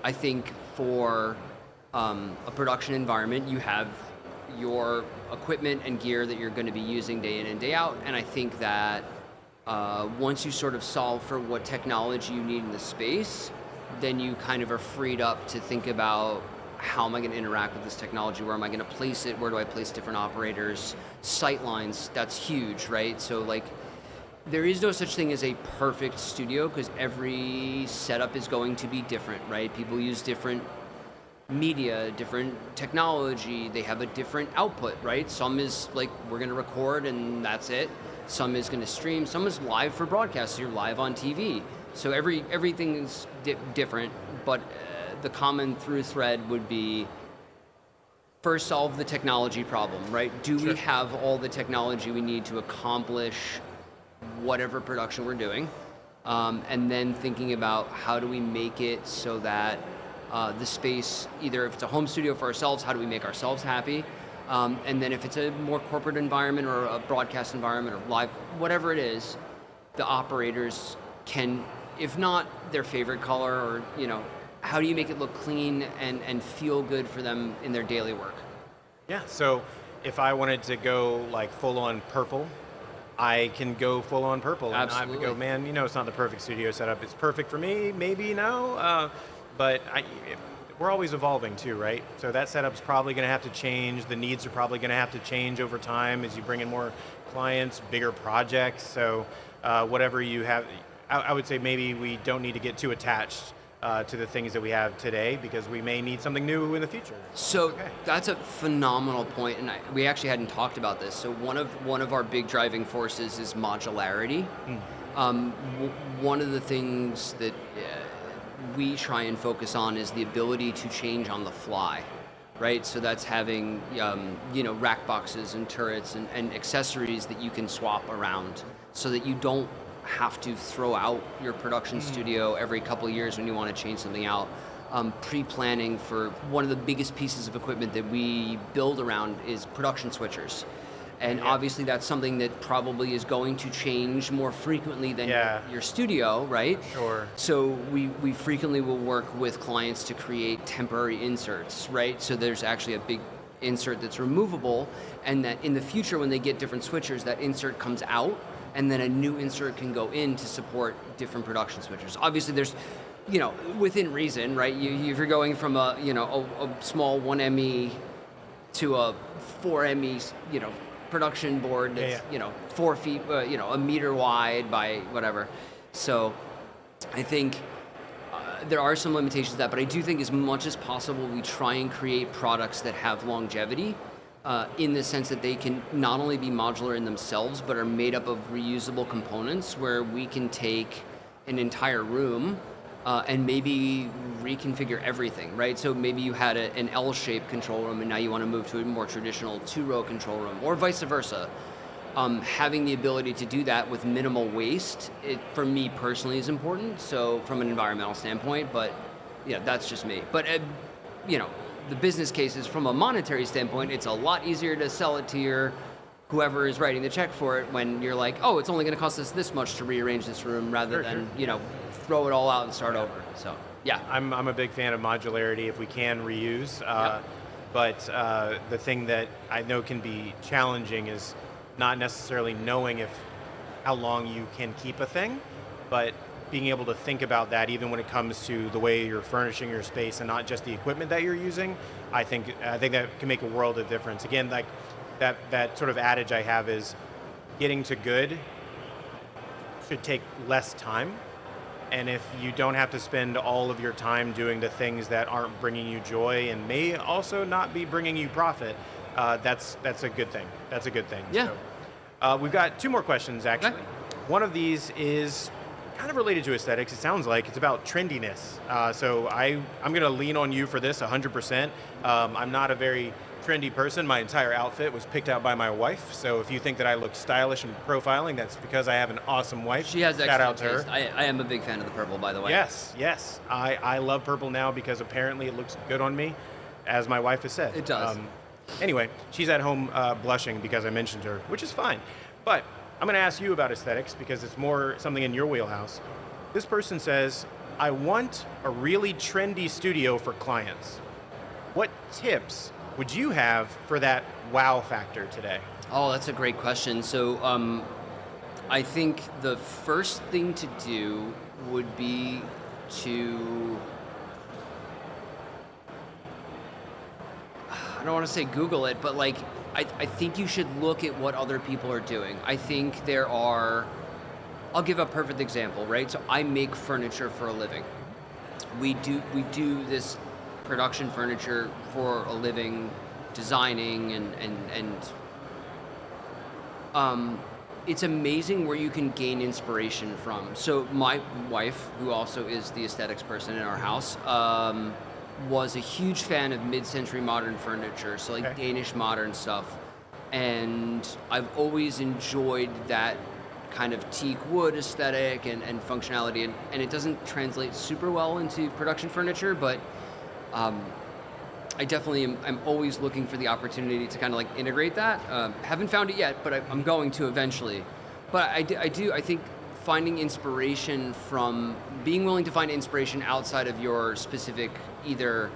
I think for a production environment, you have your equipment and gear that you're going to be using day in and day out, and I think that once you sort of solve for what technology you need in the space, then you kind of are freed up to think about how am I going to interact with this technology, where am I going to place it, where do I place different operators, sight lines, that's huge, right? So like, there is no such thing as a perfect studio because every setup is going to be different, right? People use different media, different technology, they have a different output, right? Some is like, we're going to record and that's it. Some is going to stream, some is live for broadcast, so you're live on TV. So everything is different, but the common through thread would be first solve the technology problem, right? Do we have all the technology we need to accomplish whatever production we're doing? And then thinking about how do we make it so that the space, either if it's a home studio for ourselves, how do we make ourselves happy? And then if it's a more corporate environment or a broadcast environment or live, whatever it is, the operators can, if not their favorite color or, how do you make it look clean and feel good for them in their daily work? Yeah, so if I wanted to go like full on purple, I can go full on purple. Absolutely. And I would go, man, it's not the perfect studio setup. It's perfect for me, maybe, no. But we're always evolving too, right? So that setup's probably going to have to change. The needs are probably going to have to change over time as you bring in more clients, bigger projects. So whatever you have, I would say maybe we don't need to get too attached to the things that we have today, because we may need something new in the future. So that's a phenomenal point, and we actually hadn't talked about this. So one of our big driving forces is modularity. One of the things that we try and focus on is the ability to change on the fly, right? So that's having rack boxes and turrets and accessories that you can swap around, so that you don't have to throw out your production studio every couple of years when you want to change something out. Pre-planning for one of the biggest pieces of equipment that we build around is production switchers. And obviously that's something that probably is going to change more frequently than your studio, right? Sure. So we frequently will work with clients to create temporary inserts, right? So there's actually a big insert that's removable, and that in the future when they get different switchers, that insert comes out, and then a new insert can go in to support different production switchers. Obviously there's, within reason, right? If you're going from a small 1ME to a 4ME, production board that's 4 feet, a meter wide by whatever. So I think there are some limitations to that, but I do think as much as possible we try and create products that have longevity, in the sense that they can not only be modular in themselves, but are made up of reusable components where we can take an entire room and maybe reconfigure everything, right? So maybe you had an L-shaped control room and now you want to move to a more traditional 2-row control room, or vice versa. Having the ability to do that with minimal waste, for me personally, is important. So from an environmental standpoint, but that's just me. But the business case is, from a monetary standpoint, it's a lot easier to sell it to whoever is writing the check for it when you're like, oh, it's only going to cost us this much to rearrange this room, rather than throw it all out and start over. So I'm a big fan of modularity if we can reuse. But the thing that I know can be challenging is not necessarily knowing how long you can keep a thing, but being able to think about that even when it comes to the way you're furnishing your space and not just the equipment that you're using. I think that can make a world of difference. Again, like that sort of adage I have is, getting to good should take less time. And if you don't have to spend all of your time doing the things that aren't bringing you joy and may also not be bringing you profit, that's a good thing. That's a good thing. Yeah. So, we've got 2 more questions, actually. Okay. One of these is kind of related to aesthetics. It sounds like it's about trendiness. So I'm going to lean on you for this 100%. I'm not a very trendy person. My entire outfit was picked out by my wife. So if you think that I look stylish and profiling, that's because I have an awesome wife. She has Shout out to excellent her. taste. I am a big fan of the purple, by the way. Yes. I love purple now because apparently it looks good on me, as my wife has said. It does. Anyway, she's at home blushing because I mentioned her, which is fine. But I'm going to ask you about aesthetics because it's more something in your wheelhouse. This person says, I want a really trendy studio for clients. What tips would you have for that wow factor today? Oh, that's a great question. So I think the first thing to do would be to, I don't want to say Google it, but I think you should look at what other people are doing. I think I'll give a perfect example, right? So I make furniture for a living. We do this production furniture for a living, designing and it's amazing where you can gain inspiration from. So my wife, who also is the aesthetics person in our house, was a huge fan of mid-century modern furniture, so Danish modern stuff. And I've always enjoyed that kind of teak wood aesthetic and functionality, and it doesn't translate super well into production furniture, but I definitely am always looking for the opportunity to kind of integrate that. Haven't found it yet, but I'm going to eventually. But I think finding inspiration from, being willing to find inspiration outside of your specific either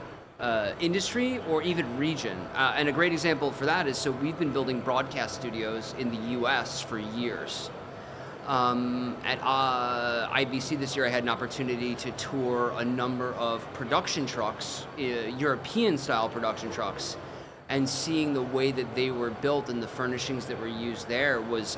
industry or even region. And a great example for that is, so we've been building broadcast studios in the US for years. At IBC this year, I had an opportunity to tour a number of production trucks, European-style production trucks, and seeing the way that they were built and the furnishings that were used there was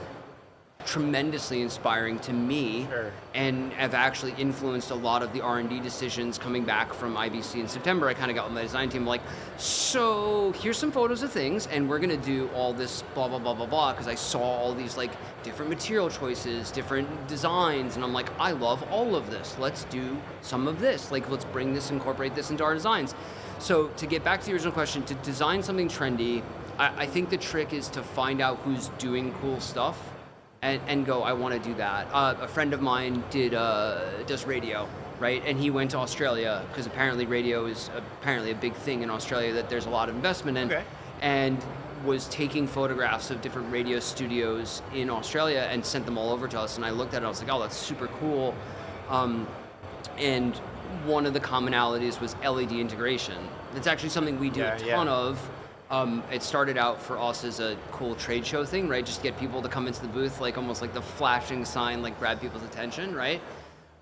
tremendously inspiring to me. Sure. And have actually influenced a lot of the R&D decisions coming back from IBC in September. I kind of got with my design team like, so here's some photos of things and we're going to do all this blah, blah, blah, blah, blah, because I saw all these like different material choices, different designs, and I'm like, I love all of this. Let's do some of this. Like, let's bring this, incorporate this into our designs. So to get back to the original question, to design something trendy, I think the trick is to find out who's doing cool stuff and go, I want to do that. A friend of mine does radio, right? And he went to Australia because apparently radio is apparently a big thing in Australia that there's a lot of investment in. Okay. And was taking photographs of different radio studios in Australia and sent them all over to us. And I looked at it, I was like, oh, that's super cool. And one of the commonalities was LED integration. It's actually something we do a ton of. It started out for us as a cool trade show thing, right? Just to get people to come into the booth, like almost like the flashing sign, like grab people's attention, right?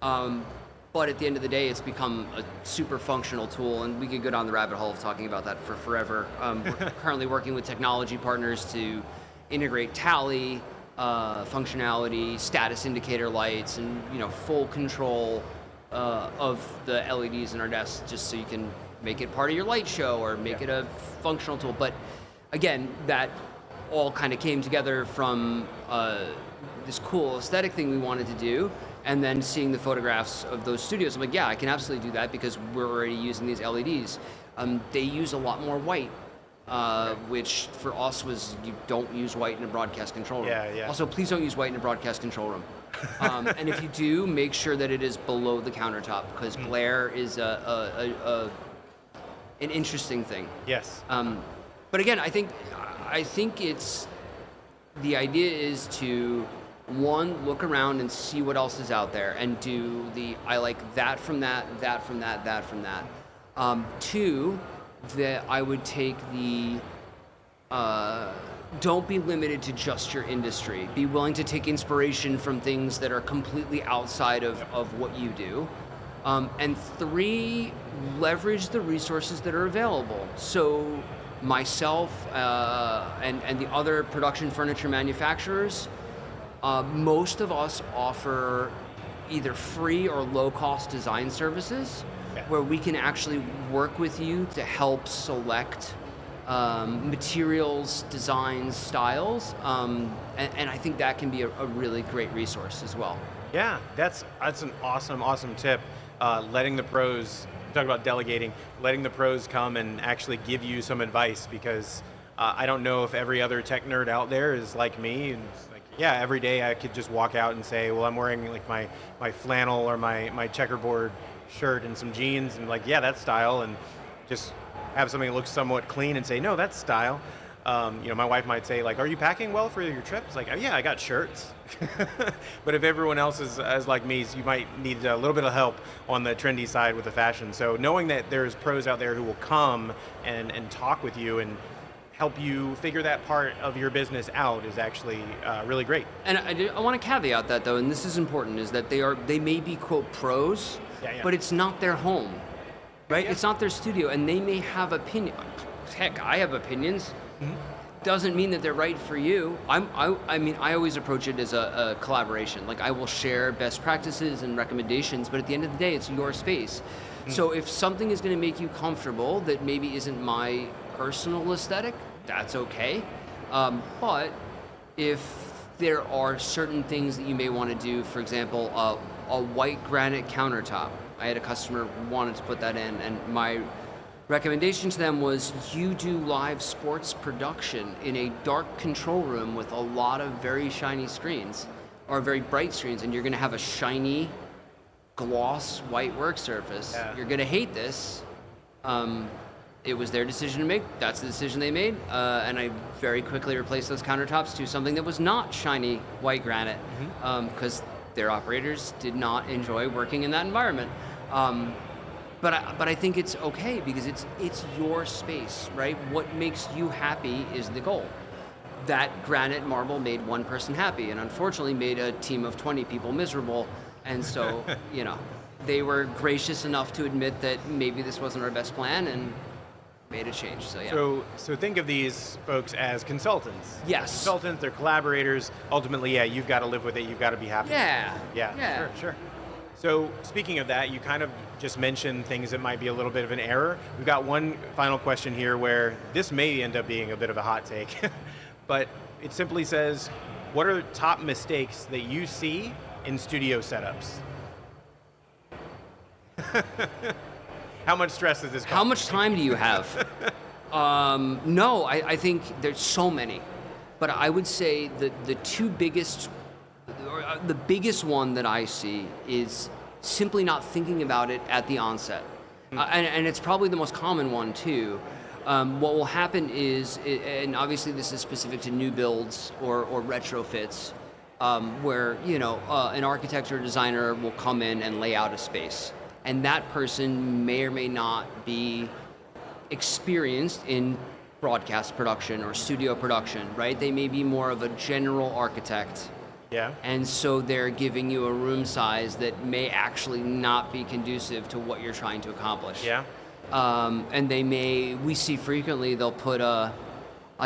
But at the end of the day, it's become a super functional tool, and we could go down the rabbit hole of talking about that for forever. We're currently working with technology partners to integrate tally, functionality, status indicator lights, and full control of the LEDs in our desks, just so you can make it part of your light show or make it a functional tool. But again, that all kind of came together from this cool aesthetic thing we wanted to do, and then seeing the photographs of those studios. I'm like, yeah, I can absolutely do that because we're already using these LEDs. They use a lot more white, which for us was, you don't use white in a broadcast control room. Also, please don't use white in a broadcast control room. And if you do, make sure that it is below the countertop, because glare is an interesting thing. Yes. But again, I think it's, the idea is to, one, look around and see what else is out there and do I like that from that, that from that, that from that. Two, that I would take don't be limited to just your industry. Be willing to take inspiration from things that are completely outside of what you do. And three, leverage the resources that are available. So myself and the other production furniture manufacturers, most of us offer either free or low-cost design services where we can actually work with you to help select materials, designs, styles, and I think that can be a really great resource as well. Yeah, that's an awesome tip. Letting the pros, talk about delegating, letting the pros come and actually give you some advice, because I don't know if every other tech nerd out there is like me, and it's like, yeah, every day I could just walk out and say, well, I'm wearing like my flannel or my checkerboard shirt and some jeans, and like, yeah, that's style, and just have something that looks somewhat clean and say, no, that's style. My wife might say, like, are you packing well for your trip? It's like, oh, yeah, I got shirts. But if everyone else is like me, you might need a little bit of help on the trendy side with the fashion. So knowing that there's pros out there who will come and talk with you and help you figure that part of your business out is actually really great. And I want to caveat that, though, and this is important, is that they may be, quote, pros, but it's not their home, right? It's not their studio, and they may have opinion. Heck, I have opinions. Doesn't mean that they're right for you. I mean, I always approach it as a collaboration. Like, I will share best practices and recommendations, but at the end of the day, it's your space. So if something is going to make you comfortable that maybe isn't my personal aesthetic, that's okay. But if there are certain things that you may want to do, for example, a white granite countertop. I had a customer who wanted to put that in, and my recommendation to them was, you do live sports production in a dark control room with a lot of very shiny screens, or very bright screens, and you're going to have a shiny gloss white work surface. You're going to hate this. It was their decision to make. That's the decision they made. And I very quickly replaced those countertops to something that was not shiny white granite, because their operators did not enjoy working in that environment. But I think it's okay, because it's your space, right? What makes you happy is the goal. that granite marble made one person happy, and unfortunately made a team of 20 people miserable. And so, they were gracious enough to admit that maybe this wasn't our best plan and made a change. So yeah. So think of these folks as consultants. Yes. Consultants, they're collaborators. Ultimately, yeah, you've got to live with it. You've got to be happy. Yeah. Yeah. Sure. So speaking of that, you kind of just mentioned things that might be a little bit of an error. We've got one final question here where this may end up being a bit of a hot take, but it simply says, what are top mistakes that you see in studio setups? How much stress is this causing? How much time do you have? No, I think there's so many. But I would say that the two biggest, or the biggest one that I see is simply not thinking about it at the onset. And it's probably the most common one too. What will happen is, and obviously this is specific to new builds or retrofits, where an architect or designer will come in and lay out a space. And that person may or may not be experienced in broadcast production or studio production, right? They may be more of a general architect. Yeah. And so they're giving you a room size that may actually not be conducive to what you're trying to accomplish. Yeah. And we see frequently, they'll put a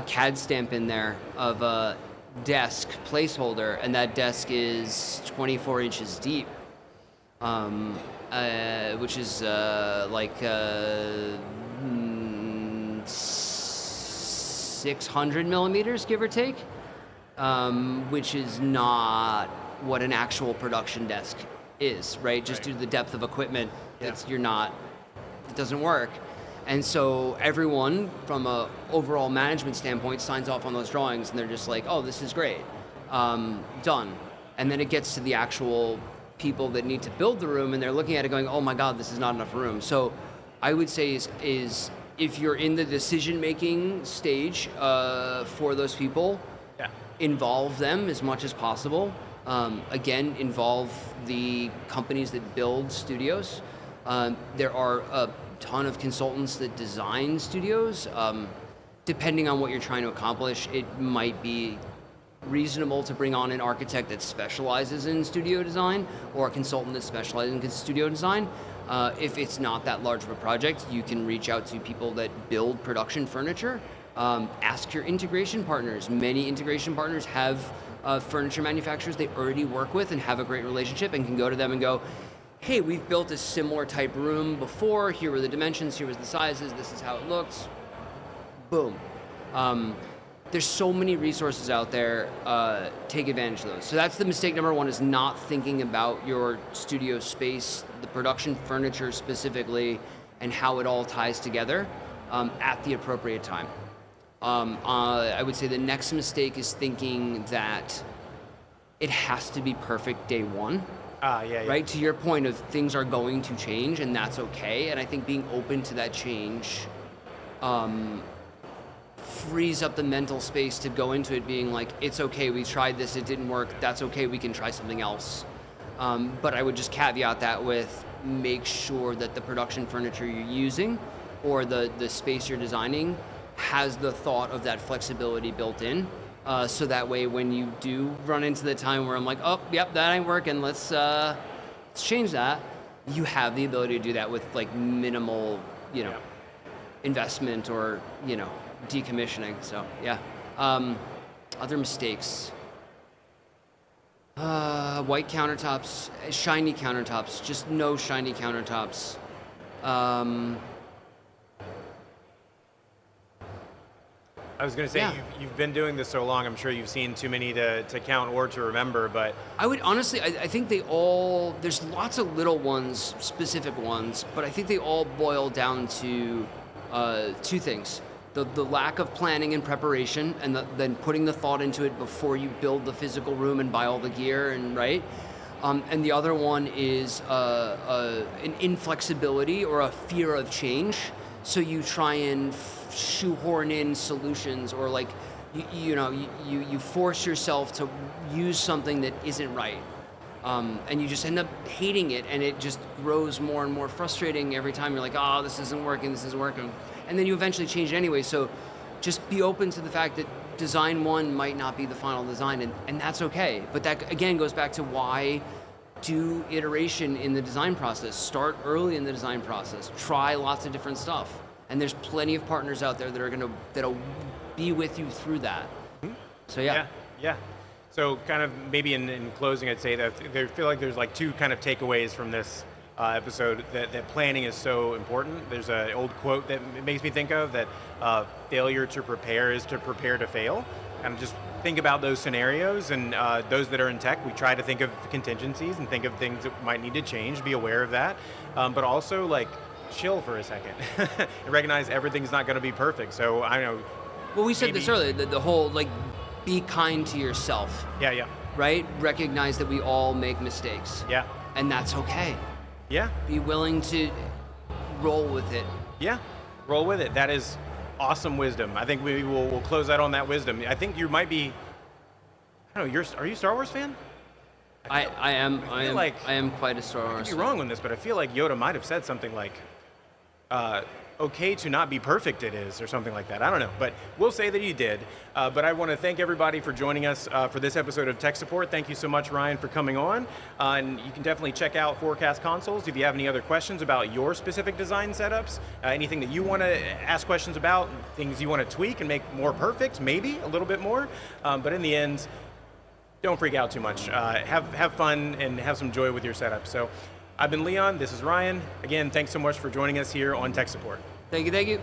CAD stamp in there of a desk placeholder, and that desk is 24 inches deep. Which is 600 millimeters, give or take, which is not what an actual production desk is, right? Just due to the depth of equipment, it doesn't work. And so everyone, from a overall management standpoint, signs off on those drawings, and they're just like, oh, this is great, done. And then it gets to the actual people that need to build the room, and they're looking at it going, oh my God, this is not enough room. So I would say is if you're in the decision-making stage for those people, involve them as much as possible. Again, involve the companies that build studios. There are a ton of consultants that design studios. Depending on what you're trying to accomplish, it might be reasonable to bring on an architect that specializes in studio design or a consultant that specializes in studio design. If it's not that large of a project, you can reach out to people that build production furniture. Ask your integration partners. Many integration partners have furniture manufacturers they already work with and have a great relationship and can go to them and go, hey, we've built a similar type room before. Here were the dimensions, here was the sizes, this is how it looks. Boom. There's so many resources out there. Take advantage of those. So that's the mistake number one, is not thinking about your studio space, the production furniture specifically, and how it all ties together at the appropriate time. I would say the next mistake is thinking that it has to be perfect day one. Right? To your point of things are going to change, and that's okay. And I think being open to that change frees up the mental space to go into it being like, it's okay, we tried this, it didn't work, that's okay, we can try something else. But I would just caveat that with, make sure that the production furniture you're using or the space you're designing has the thought of that flexibility built in. So that way when you do run into the time where I'm like, oh, yep, that ain't working, let's change that, you have the ability to do that with like minimal, investment or, decommissioning. So yeah. Other mistakes. White countertops, shiny countertops, just no shiny countertops. I was going to say, you've been doing this so long, I'm sure you've seen too many to count or to remember, but... I would honestly, I think they all, there's lots of little ones, specific ones, but I think they all boil down to two things. The lack of planning and preparation, and then putting the thought into it before you build the physical room and buy all the gear, and right? And the other one is an inflexibility or a fear of change. So you try and shoehorn in solutions, or like, you force yourself to use something that isn't right. And you just end up hating it, and it just grows more and more frustrating every time. You're like, oh, this isn't working. And then you eventually change it anyway. So just be open to the fact that design one might not be the final design, and that's okay. But that, again, goes back to why do iteration in the design process. Start early in the design process. Try lots of different stuff. And there's plenty of partners out there that'll be with you through that. So Yeah. So kind of maybe in closing, I'd say that I feel like there's like two kind of takeaways from this episode, that planning is so important. There's an old quote that makes me think of that failure to prepare is to prepare to fail. And just think about those scenarios, and those that are in tech, we try to think of contingencies and think of things that might need to change, be aware of that, but also like chill for a second and recognize everything's not going to be perfect. So I know. Well, we said this earlier, the whole like be kind to yourself. Yeah. Right? Recognize that we all make mistakes. Yeah. And that's okay. Yeah. Be willing to roll with it. Yeah. Roll with it. That is awesome wisdom. I think we'll close out on that wisdom. I think you might be, I don't know, are you a Star Wars fan? I am quite a Star Wars fan. I could be wrong on this, but I feel like Yoda might have said something like, okay to not be perfect it is, or something like that. I don't know, but we'll say that he did. But I want to thank everybody for joining us for this episode of Tech Support. Thank you so much, Ryan, for coming on. And you can definitely check out Forecast Consoles if you have any other questions about your specific design setups, anything that you want to ask questions about, things you want to tweak and make more perfect, maybe a little bit more. But in the end, don't freak out too much. Have fun and have some joy with your setup. So I've been Leon, this is Ryan. Again, thanks so much for joining us here on Tech Support. Thank you.